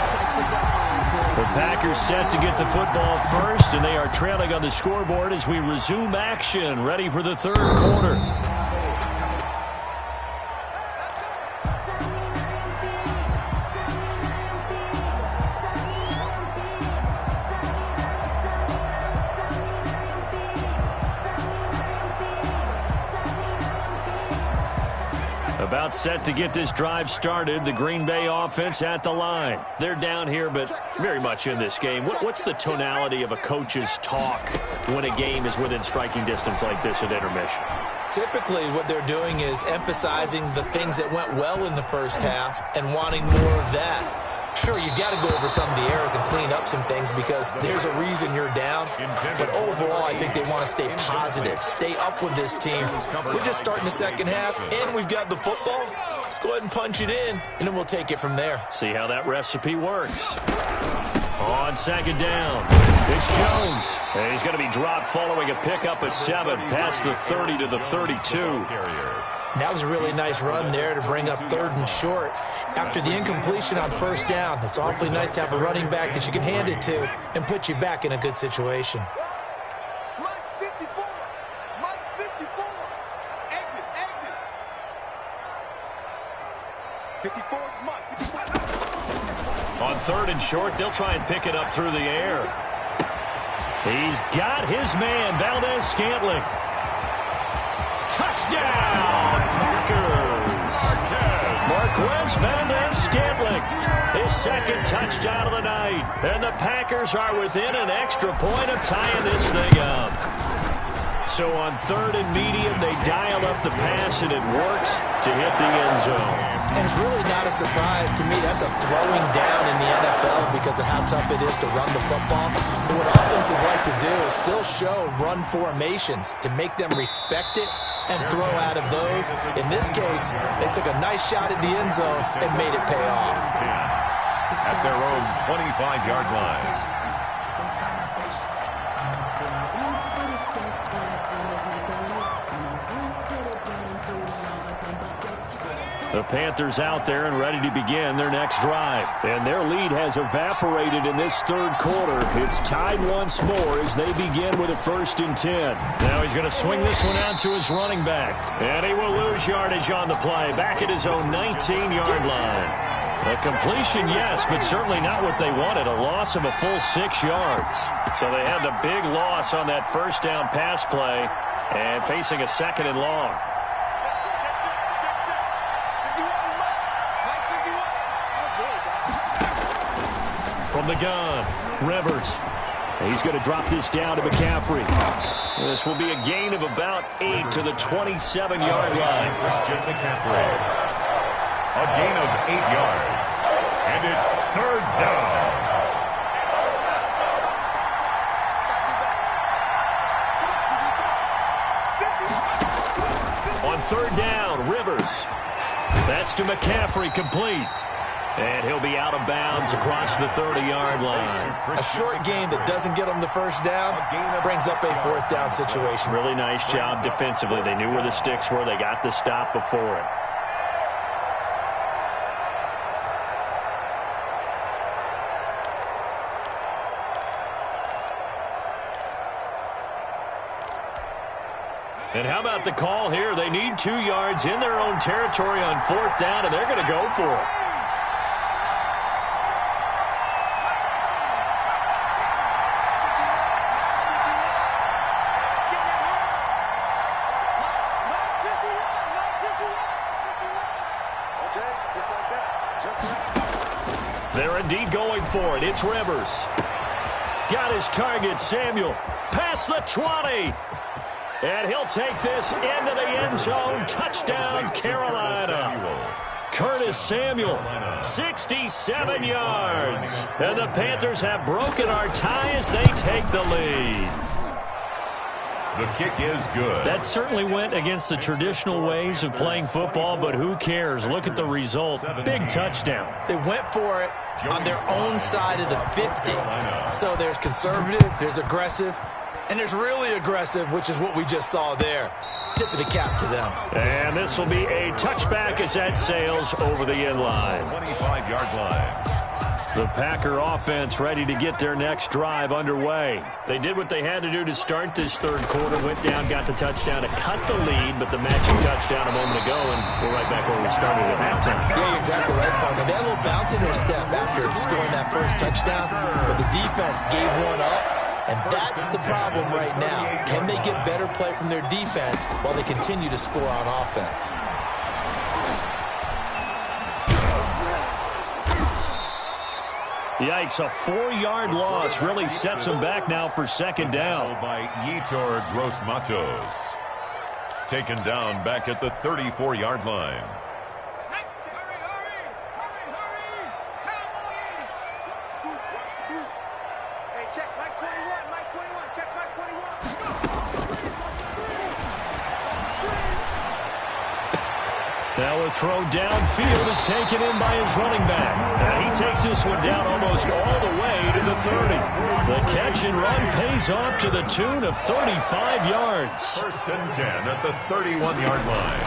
The Packers set to get the football first, and they are trailing on the scoreboard as we resume action, ready for the 3rd quarter. About set to get this drive started. The Green Bay offense at the line. They're down here, but very much in this game. What's the tonality of a coach's talk when a game is within striking distance like this at intermission? Typically, what they're doing is emphasizing the things that went well in the first half and wanting more of that. Sure, you got to go over some of the errors and clean up some things because there's a reason you're down. But overall, I think they want to stay positive, stay up with this team. We're just starting the second half, and we've got the football. Let's go ahead and punch it in, and then we'll take it from there. See how that recipe works. On 2nd down, it's Jones. And he's going to be dropped following a pickup of 7 past the 30 to the 32. That was a really nice run there to bring up 3rd and short. After the incompletion on 1st down, it's awfully nice to have a running back that you can hand it to and put you back in a good situation. Mike 54. Mike 54. Exit. 54. Mike 54. On 3rd and short, they'll try and pick it up through the air. He's got his man, Valdez-Scantling. Touchdown, Packers! Marquez Valdez-Scantling, his 2nd touchdown of the night. And the Packers are within an extra point of tying this thing up. So on 3rd and medium, they dial up the pass, and it works to hit the end zone. And it's really not a surprise to me. That's a throwing down in the NFL because of how tough it is to run the football. But what offenses like to do is still show run formations to make them respect it and throw out of those. In this case, they took a nice shot at the end zone and made it pay off. At their own 25-yard line. The Panthers out there and ready to begin their next drive. And their lead has evaporated in this 3rd quarter. It's tied once more as they begin with a 1st and 10. Now he's going to swing this one out to his running back. And he will lose yardage on the play. Back at his own 19-yard line. A completion, yes, but certainly not what they wanted. A loss of a full 6 yards. So they had the big loss on that first down pass play and facing a 2nd and long. From the gun, Rivers. He's going to drop this down to McCaffrey. This will be a gain of about 8 to the 27-yard line. Christian McCaffrey. A gain of 8 yards. And it's 3rd down. On 3rd down, Rivers. That's to McCaffrey, complete. And he'll be out of bounds across the 30-yard line. A short gain that doesn't get them the first down brings up a 4th down situation. Really nice job defensively. They knew where the sticks were. They got the stop before it. And how about the call here? They need 2 yards in their own territory on 4th down, and they're going to go for it. They're indeed going for it. It's Rivers. Got his target, Samuel. Past the 20. And he'll take this into the end zone. Touchdown, Carolina. Curtis Samuel, 67 yards. And the Panthers have broken our tie as they take the lead. The kick is good. That certainly went against the traditional ways of playing football, but who cares? Look at the result. Big touchdown. They went for it on their own side of the 50. So there's conservative, there's aggressive, and there's really aggressive, which is what we just saw there. Tip of the cap to them. And this will be a touchback as that sails over the end line. 25-yard line. The Packer offense ready to get their next drive underway. They did what they had to do to start this 3rd quarter. Went down, got the touchdown to cut the lead, but the matching touchdown a moment ago, and we're right back where we started at halftime. Yeah, you're exactly right, partner. They had a little bounce in their step after scoring that first touchdown, but the defense gave one up, and that's the problem right now. Can they get better play from their defense while they continue to score on offense? Yikes, a 4-yard loss really sets them back now for 2nd down. By Yetur Gross-Matos. Taken down back at the 34-yard line. Hey, check Mike 21, Mike 21, check Mike 21. Now a throw downfield is taken in by his running back. He takes this one down almost all the way to the 30. The catch and run pays off to the tune of 35 yards. 1st and 10 at the 31-yard line.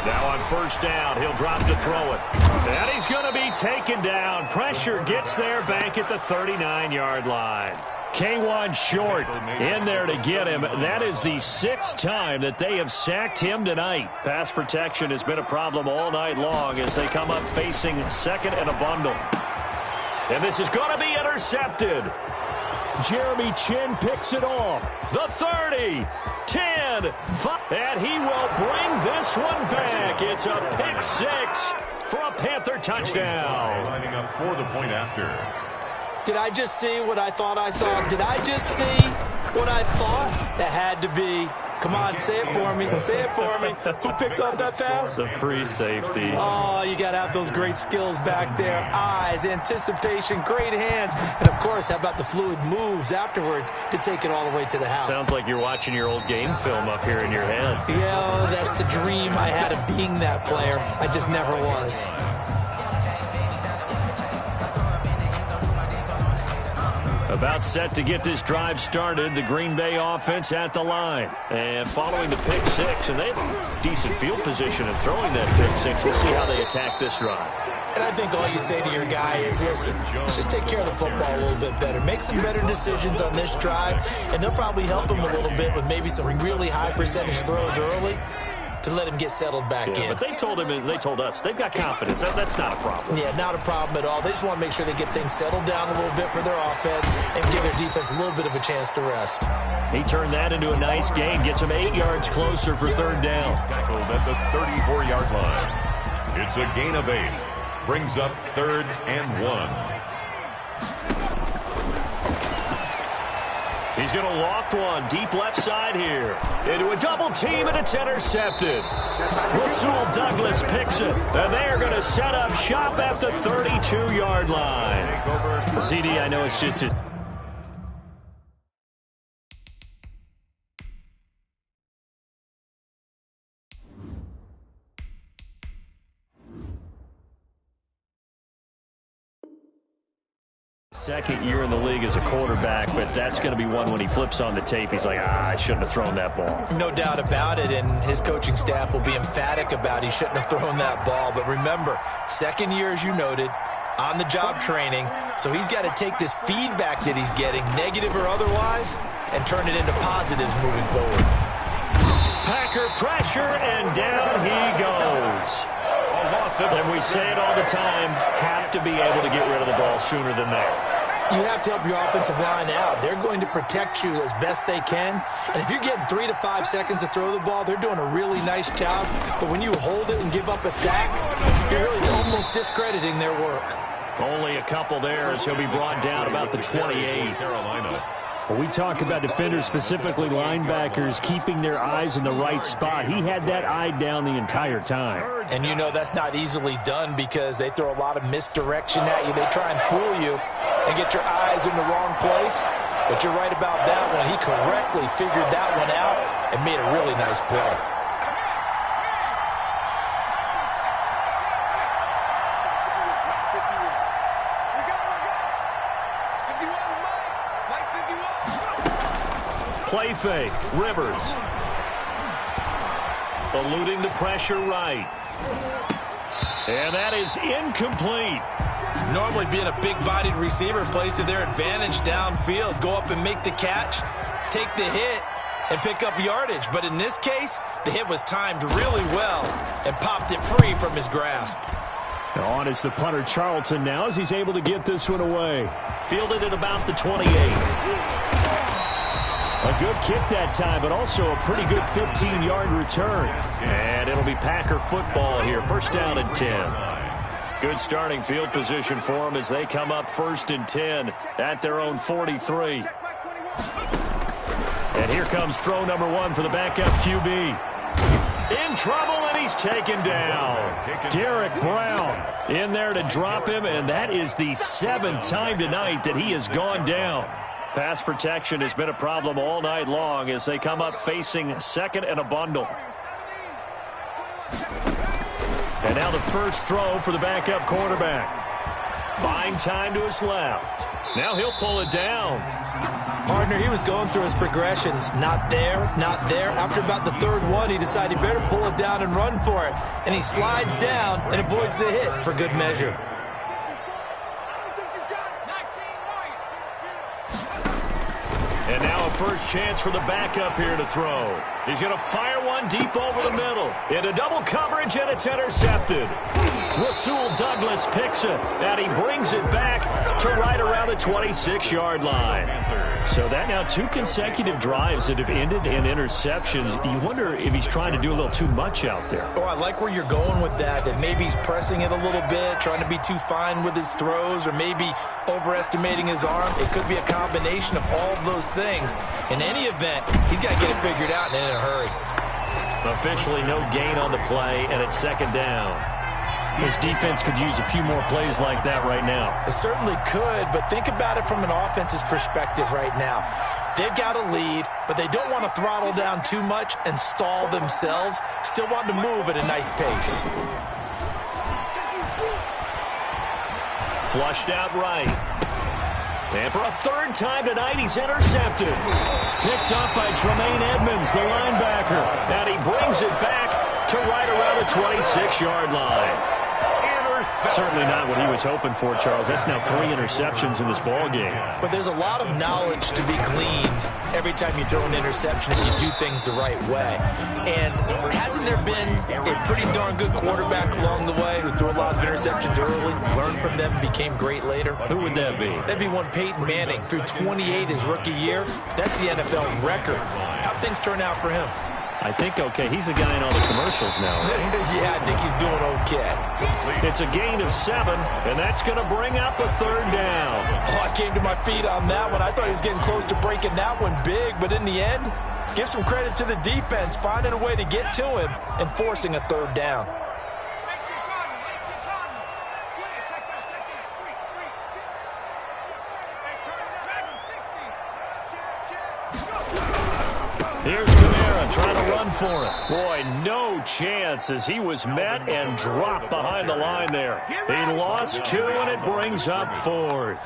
Now on 1st down, he'll drop to throw it. And he's going to be taken down. Pressure gets there back at the 39-yard line. K1 short in there to get him. That is the 6th time that they have sacked him tonight. Pass protection has been a problem all night long as they come up facing 2nd and a bundle. And this is going to be intercepted. Jeremy Chin picks it off. The 30, 10, 5, and he will bring this one back. It's a pick 6 for a Panther touchdown. Lining up for the point after. Did I just see what I thought I saw? Did I just see what I thought? That had to be. Come on, say it for me. Say it for me. Who picked off that pass? The free safety. Oh, you got to have those great skills back there. Eyes, anticipation, great hands. And, of course, how about the fluid moves afterwards to take it all the way to the house? Sounds like you're watching your old game film up here in your head. Yeah, that's the dream I had of being that player. I just never was. About set to get this drive started, the Green Bay offense at the line. And following the pick 6, and they have decent field position in throwing that pick 6. We'll see how they attack this drive. And I think all you say to your guy is, listen, let's just take care of the football a little bit better. Make some better decisions on this drive, and they'll probably help him a little bit with maybe some really high percentage throws early. to let him get settled back in. But they told us they've got confidence. That's not a problem. Yeah, not a problem at all. They just want to make sure they get things settled down a little bit for their offense and give their defense a little bit of a chance to rest. He turned that into a nice gain, gets him 8 yards closer for third down. Tackled at the 34-yard line. It's a gain of 8. Brings up 3rd and 1. He's going to loft one deep left side here. Into a double team, and it's intercepted. Rasul Douglas picks it, and they are going to set up shop at the 32-yard line. The CD, I know it's just his... second year in the league as a quarterback, but that's going to be one when he flips on the tape. He's like, I shouldn't have thrown that ball. No doubt about it, and his coaching staff will be emphatic about he shouldn't have thrown that ball. But remember, second year, as you noted, on-the-job training, so he's got to take this feedback that he's getting, negative or otherwise, and turn it into positives moving forward. Packer pressure, and down he goes. And we say it all the time, have to be able to get rid of the ball sooner than that. You have to help your offensive line out. They're going to protect you as best they can. And if you're getting 3 to 5 seconds to throw the ball, they're doing a really nice job. But when you hold it and give up a sack, you're really almost discrediting their work. Only a couple there as he'll be brought down about the 28. Carolina. When we talk about defenders, specifically linebackers, keeping their eyes in the right spot, he had that eye down the entire time. And you know that's not easily done because they throw a lot of misdirection at you. They try and fool you and get your eyes in the wrong place. But you're right about that one. He correctly figured that one out and made a really nice play. Play fake, Rivers. Eluding the pressure right. And that is incomplete. Normally being a big-bodied receiver plays to their advantage downfield. Go up and make the catch, take the hit, and pick up yardage. But in this case, the hit was timed really well and popped it free from his grasp. On is the punter Charlton now as he's able to get this one away. Fielded at about the 28. A good kick that time, but also a pretty good 15-yard return. And it'll be Packer football here. First down and 10. Good starting field position for them as they come up 1st and 10 at their own 43. And here comes throw number 1 for the backup QB. In trouble, and he's taken down. Derek Brown in there to drop him, and that is the 7th time tonight that he has gone down. Pass protection has been a problem all night long as they come up facing 2nd and a bundle. And now the first throw for the backup quarterback. Buying time to his left. Now he'll pull it down. Partner, he was going through his progressions. Not there, not there. After about the 3rd one, he decided he better pull it down and run for it. And he slides down and avoids the hit for good measure. And now a first chance for the backup here to throw. He's going to fire one deep over the middle. Into double coverage, and it's intercepted. Rasul Douglas picks it, and he brings it back to right around the 26-yard line. So that now 2 consecutive drives that have ended in interceptions. You wonder if he's trying to do a little too much out there. Oh, I like where you're going with that maybe he's pressing it a little bit, trying to be too fine with his throws, or maybe overestimating his arm. It could be a combination of all of those things. In any event, he's got to get it figured out and in a hurry. Officially no gain on the play, and it's 2nd down. This defense could use a few more plays like that right now. It certainly could, but think about it from an offense's perspective right now. They've got a lead, but they don't want to throttle down too much and stall themselves. Still want to move at a nice pace. Flushed out right. And for a 3rd time tonight, he's intercepted. Picked up by Tremaine Edmonds, the linebacker. And he brings it back to right around the 26-yard line. Certainly not what he was hoping for, Charles. That's now 3 interceptions in this ball game. But there's a lot of knowledge to be gleaned every time you throw an interception if you do things the right way. And hasn't there been a pretty darn good quarterback along the way who threw a lot of interceptions early, learned from them, and became great later? Who would that be? That'd be one Peyton Manning. Threw 28 his rookie year. That's the NFL record. How'd things turn out for him? I think okay. He's a guy in all the commercials now, right? Yeah, I think he's doing okay. It's a gain of 7, and that's going to bring up a 3rd down. Oh, I came to my feet on that one. I thought he was getting close to breaking that one big, but in the end, give some credit to the defense, finding a way to get to him and forcing a 3rd down. Here's Kamara trying to run for it. Boy, no chance as he was met and dropped behind the line there. He lost 2, and it brings up 4th.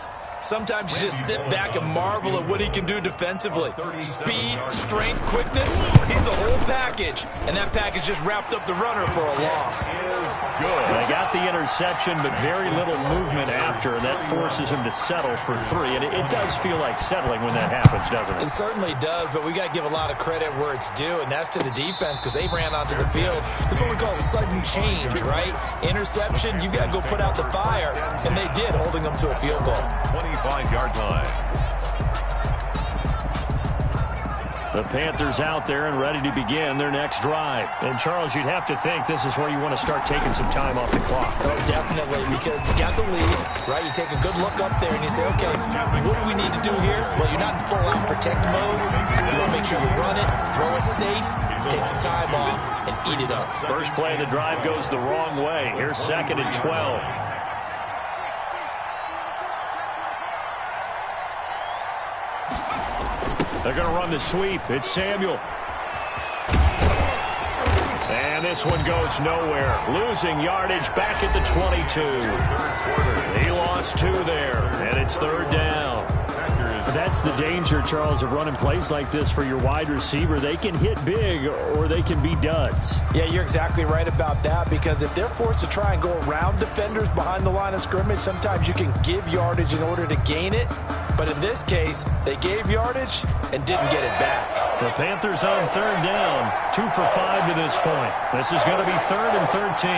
Sometimes you just sit back and marvel at what he can do defensively. Speed, strength, quickness, he's the whole package. And that package just wrapped up the runner for a loss. They got the interception, but very little movement after, and that forces him to settle for 3. And it does feel like settling when that happens, doesn't it? It certainly does, but we got to give a lot of credit where it's due, and that's to the defense because they ran onto the field. This is what we call sudden change, right? Interception, you got to go put out the fire, and they did, holding them to a field goal. 25-yard line. The Panthers out there and ready to begin their next drive. And, Charles, you'd have to think this is where you want to start taking some time off the clock. Oh, definitely, because you got the lead, right? You take a good look up there and you say, okay, what do we need to do here? Well, you're not in full-out protect mode. You want to make sure you run it, throw it safe, take some time off, and eat it up. First play of the drive goes the wrong way. Here's 2nd and 12. They're going to run the sweep. It's Samuel. And this one goes nowhere. Losing yardage back at the 22. He lost 2 there, and it's 3rd down. That's the danger, Charles, of running plays like this for your wide receiver. They can hit big or they can be duds. Yeah, you're exactly right about that because if they're forced to try and go around defenders behind the line of scrimmage, sometimes you can give yardage in order to gain it. But in this case, they gave yardage and didn't get it back. The Panthers on 3rd down, 2 for 5 to this point. This is going to be 3rd and 13.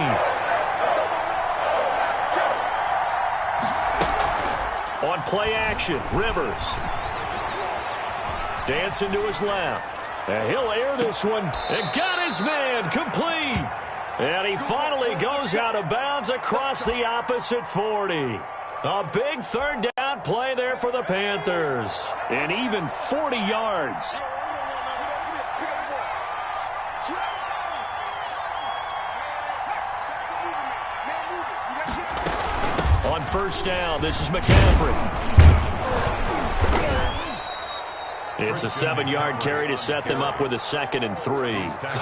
On play action, Rivers. Dancing to his left. And he'll air this one. And got his man complete. And he finally goes out of bounds across the opposite 40. A big 3rd down play there for the Panthers. And even 40 yards. On 1st down, this is McCaffrey. It's a 7-yard carry to set them up with a 2nd and 3.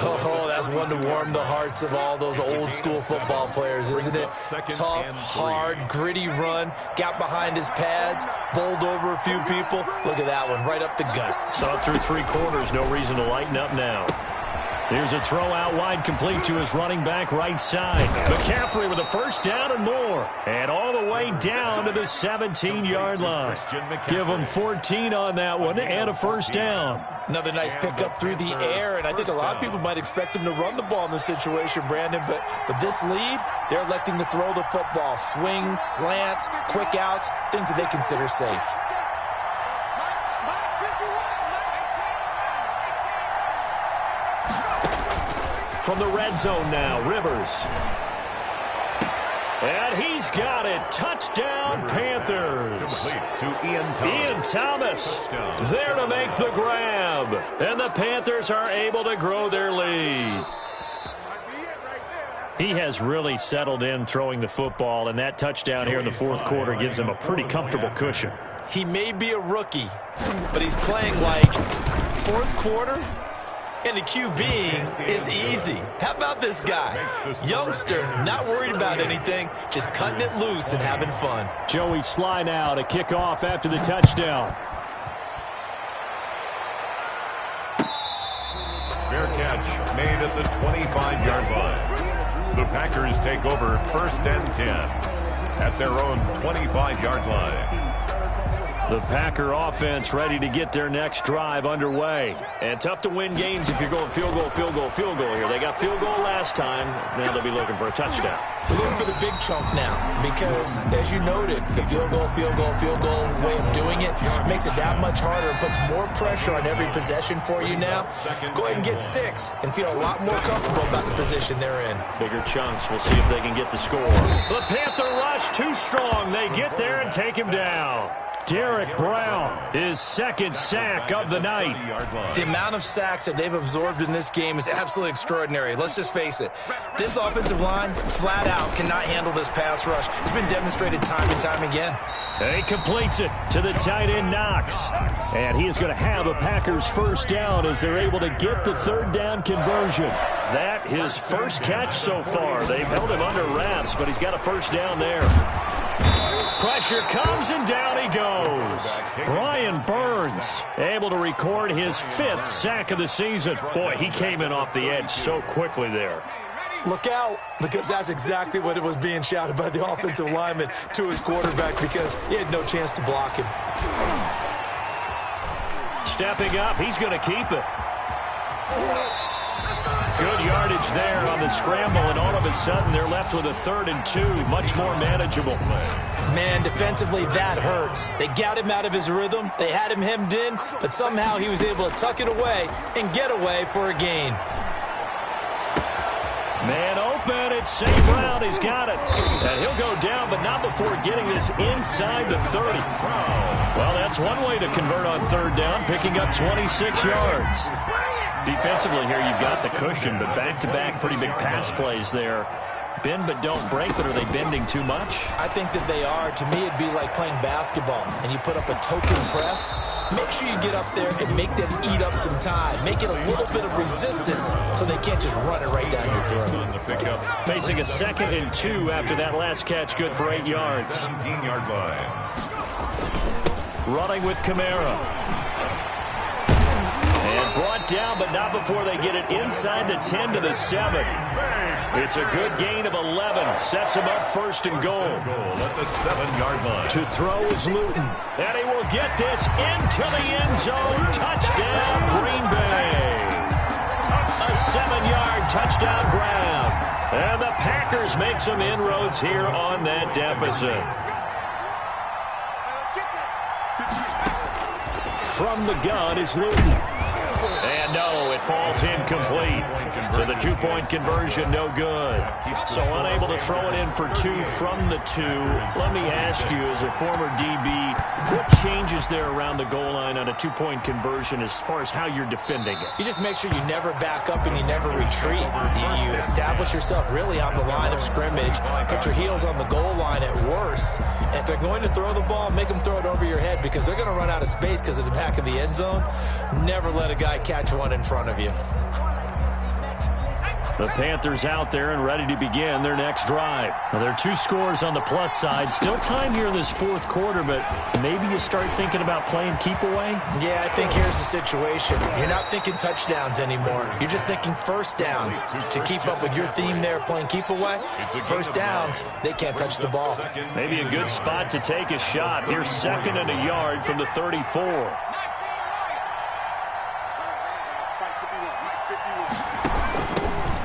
Oh, that's one to warm the hearts of all those old-school football players, isn't it? Tough, hard, gritty run, got behind his pads, bowled over a few people. Look at that one, right up the gut. Saw through 3 quarters, no reason to lighten up now. Here's a throw out wide complete to his running back right side. McCaffrey with a 1st down and more. And all the way down to the 17-yard line. Give him 14 on that one and a 1st down. Another nice pickup through the air, and I think a lot of people might expect him to run the ball in this situation, Brandon, but with this lead, they're electing to throw the football. Swings, slants, quick outs, things that they consider safe. From the red zone now, Rivers. And he's got it. Touchdown, Panthers. To Ian Thomas there to make the grab. And the Panthers are able to grow their lead. He has really settled in throwing the football, and that touchdown here in the 4th quarter gives him a pretty comfortable cushion. He may be a rookie, but he's playing like 4th quarter. And the QBing is easy. How about this guy? Youngster, not worried about anything, just cutting it loose and having fun. Joey Sly now to kick off after the touchdown. Fair catch made at the 25-yard line. The Packers take over 1st and 10 at their own 25-yard line. The Packer offense ready to get their next drive underway. And tough to win games if you're going field goal, field goal, field goal here. They got field goal last time. Now they'll be looking for a touchdown. We're looking for the big chunk now because, as you noted, the field goal way of doing it makes it that much harder and puts more pressure on every possession for you now. Go ahead and get 6 and feel a lot more comfortable about the position they're in. Bigger chunks. We'll see if they can get the score. The Panther rush too strong. They get there and take him down. Derek Brown, his 2nd sack of the night. The amount of sacks that they've absorbed in this game is absolutely extraordinary. Let's just face it. This offensive line, flat out, cannot handle this pass rush. It's been demonstrated time and time again. He completes it to the tight end, Knox. And he is going to have a Packers 1st down as they're able to get the 3rd down conversion. That his first catch so far. They've held him under wraps, but he's got a 1st down there. Pressure comes, and down he goes. Brian Burns able to record his 5th sack of the season. Boy, he came in off the edge so quickly there. Look out, because that's exactly what it was being shouted by the offensive lineman to his quarterback because he had no chance to block him. Stepping up, he's going to keep it. Good yardage there on the scramble, and all of a sudden they're left with a 3rd and 2, much more manageable. Man, defensively, that hurts. They got him out of his rhythm. They had him hemmed in, but somehow he was able to tuck it away and get away for a gain. Man open, it's St. Brown. He's got it. And he'll go down, but not before getting this inside the 30. Well, that's one way to convert on 3rd down, picking up 26 yards. Defensively here, you've got the cushion, but back-to-back pretty big pass plays there. Bend but don't break, but are they bending too much? I think that they are. To me, it'd be like playing basketball, and you put up a token press. Make sure you get up there and make them eat up some time. Make it a little bit of resistance so they can't just run it right down your throat. Facing a 2nd and 2 after that last catch, good for 8 yards. 17-yard line. Running with Kamara. And brought down, but not before they get it inside the 10 to the 7. It's a good gain of 11. Sets him up 1st and goal. At the 7-yard line. To throw is Luton. And he will get this into the end zone. Touchdown, Green Bay. A 7-yard touchdown grab. And the Packers make some inroads here on that deficit. From the gun is Luton. And no, it falls incomplete. So the 2-point conversion, no good. So unable to throw it in for 2 from the 2. Let me ask you, as a former DB, what changes there around the goal line on a 2-point conversion as far as how you're defending it? You just make sure you never back up and you never retreat. You establish yourself really on the line of scrimmage, put your heels on the goal line at worst. And if they're going to throw the ball, make them throw it over your head because they're going to run out of space because of the back of the end zone. Never let a guy catch one in front of you. The Panthers out there and ready to begin their next drive. Now, there are 2 scores on the plus side. Still time here in this 4th quarter, but maybe you start thinking about playing keep away? Yeah, I think here's the situation. You're not thinking touchdowns anymore. You're just thinking 1st downs. To keep up with your theme there, playing keep away, 1st downs, they can't touch the ball. Maybe a good spot to take a shot. Here's 2nd and a yard from the 34.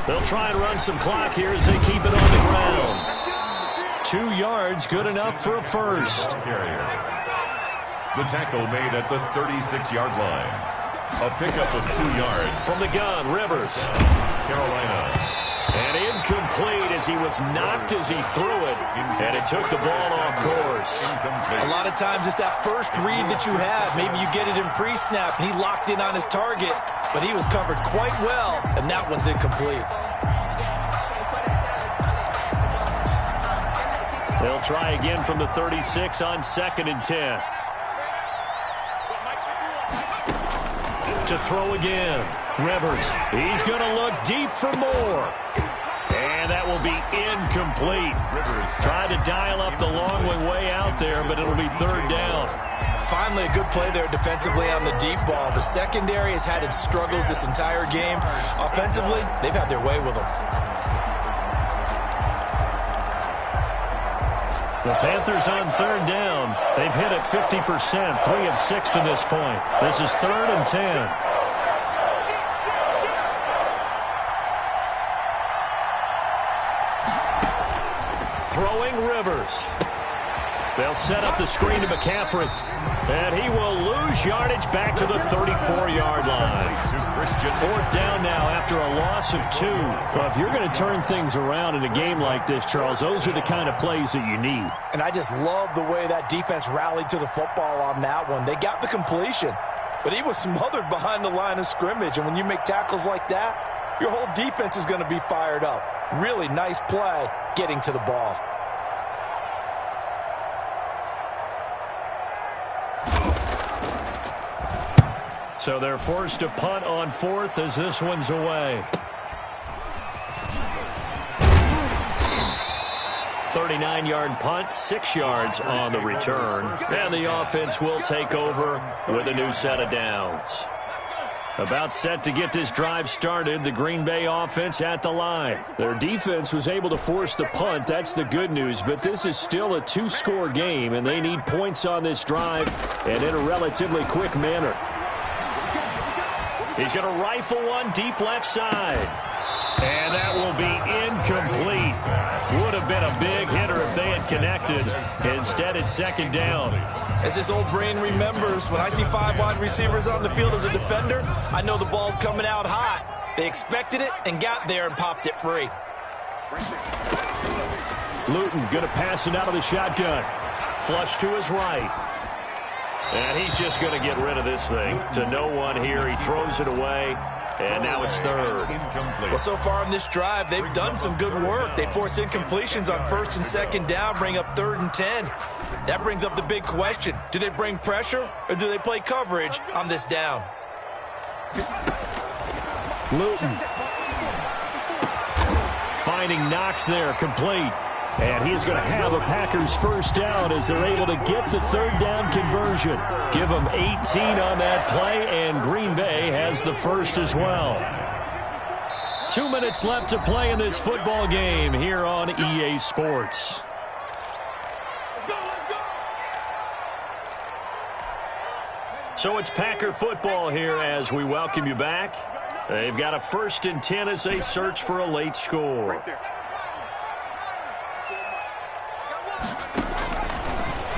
They'll try and run some clock here as they keep it on the ground. 2 yards, good enough for a 1st. The tackle made at the 36-yard line. A pickup of 2 yards. From the gun, Rivers. Carolina. And incomplete as he was knocked as he threw it. And it took the ball off course. A lot of times it's that first read that you have. Maybe you get it in pre-snap and he locked in on his target. But he was covered quite well, and that one's incomplete. They'll try again from the 36 on 2nd and 10. To throw again. Rivers. He's going to look deep for more. And that will be incomplete. Rivers tried to dial up the long way out there, but it'll be 3rd down. Finally, a good play there defensively on the deep ball. The secondary has had its struggles this entire game. Offensively, they've had their way with them. The Panthers on third down. They've hit it 50%, 3 of 6 to this point. This is 3rd and 10. Throwing Rivers. They'll set up the screen to McCaffrey. And he will lose yardage back to the 34-yard line. 4th down now after a loss of 2. Well, if you're going to turn things around in a game like this, Charles, those are the kind of plays that you need. And I just love the way that defense rallied to the football on that one. They got the completion, but he was smothered behind the line of scrimmage. And when you make tackles like that, your whole defense is going to be fired up. Really nice play getting to the ball. So they're forced to punt on 4th as this one's away. 39-yard punt, 6 yards on the return. And the offense will take over with a new set of downs. About set to get this drive started, the Green Bay offense at the line. Their defense was able to force the punt. That's the good news. But this is still a 2-score game, and they need points on this drive and in a relatively quick manner. He's going to rifle one deep left side. And that will be incomplete. Would have been a big hitter if they had connected. Instead, it's 2nd down. As this old brain remembers, when I see 5 wide receivers on the field as a defender, I know the ball's coming out hot. They expected it and got there and popped it free. Luton going to pass it out of the shotgun. Flush to his right. And he's just going to get rid of this thing. To no one here. He throws it away. And now it's 3rd. Well, so far in this drive, they've done some good work. They force incompletions on 1st and 2nd down, bring up 3rd and 10. That brings up the big question. Do they bring pressure or do they play coverage on this down? Luton finding Knox there, complete. And he's going to have a Packers 1st down as they're able to get the 3rd down conversion. Give them 18 on that play, and Green Bay has the 1st as well. 2 minutes left to play in this football game here on EA Sports. So it's Packer football here as we welcome you back. They've got a 1st and 10 as they search for a late score.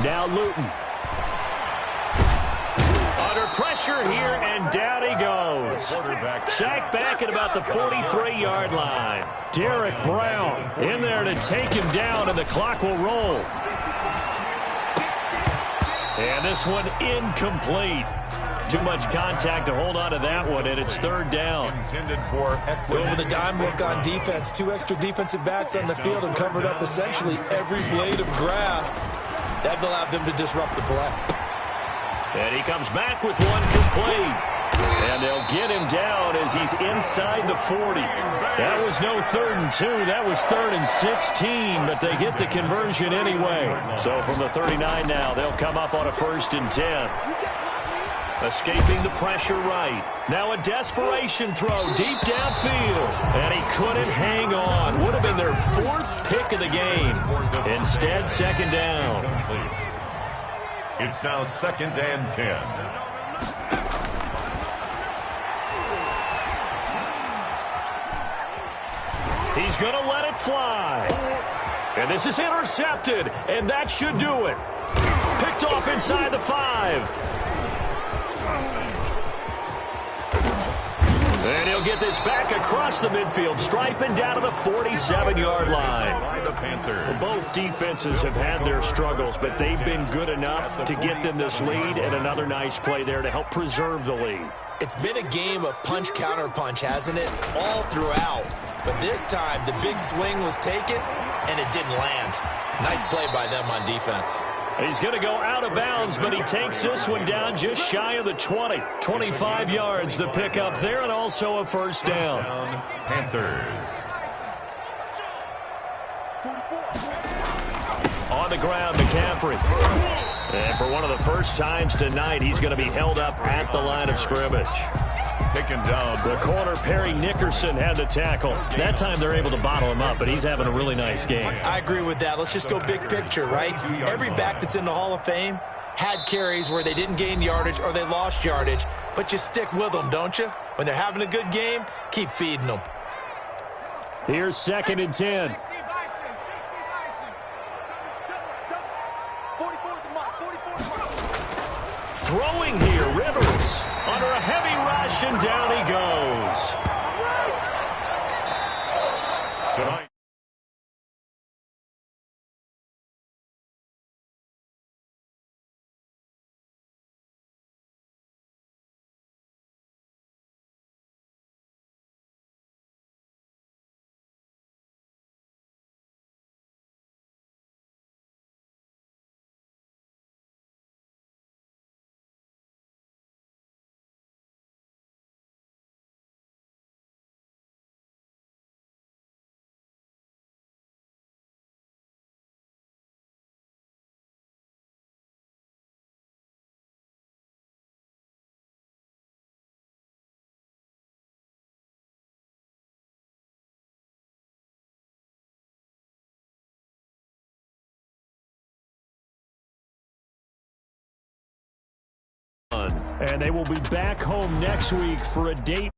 Now Luton. Under pressure here, and down he goes. Sacked back at about the 43-yard line. Derek Brown in there to take him down, and the clock will roll. And this one incomplete. Too much contact to hold on to that one, and it's 3rd down. Going with a dime look on defense. 2 extra defensive backs on the field and covered up essentially every blade of grass. That allowed them to disrupt the play. And he comes back with one complete. And they'll get him down as he's inside the 40. That was no 3rd and 2. That was 3rd and 16, but they get the conversion anyway. So from the 39 now, they'll come up on a 1st and 10. Escaping the pressure right. Now a desperation throw deep downfield. And he couldn't hang on. Would have been their 4th pick of the game. Instead, 2nd down. It's now 2nd and 10. He's going to let it fly. And this is intercepted. And that should do it. Picked off inside the 5. And he'll get this back across the midfield stripe and down to the 47-yard line. Both defenses have had their struggles, but they've been good enough to get them this lead, and another nice play there to help preserve the lead. It's been a game of punch-counter-punch, hasn't it? All throughout. But this time, the big swing was taken, and it didn't land. Nice play by them on defense. He's going to go out of bounds, but he takes this one down just shy of the 20. 25 yards the pickup there, and also a 1st down. Panthers. On the ground, McCaffrey. And for one of the first times tonight, he's going to be held up at the line of scrimmage. taken down. The corner, Perry Nickerson, had the tackle. That time they're able to bottle him up, but he's having a really nice game. I agree with that. Let's just go big picture, right? Every back that's in the Hall of Fame had carries where they didn't gain yardage or they lost yardage, but you stick with them, don't you? When they're having a good game, keep feeding them. Here's 2nd and 10. Throwing here, Rivers under a heavy rush, and down he goes. Tonight. And they will be back home next week for a date.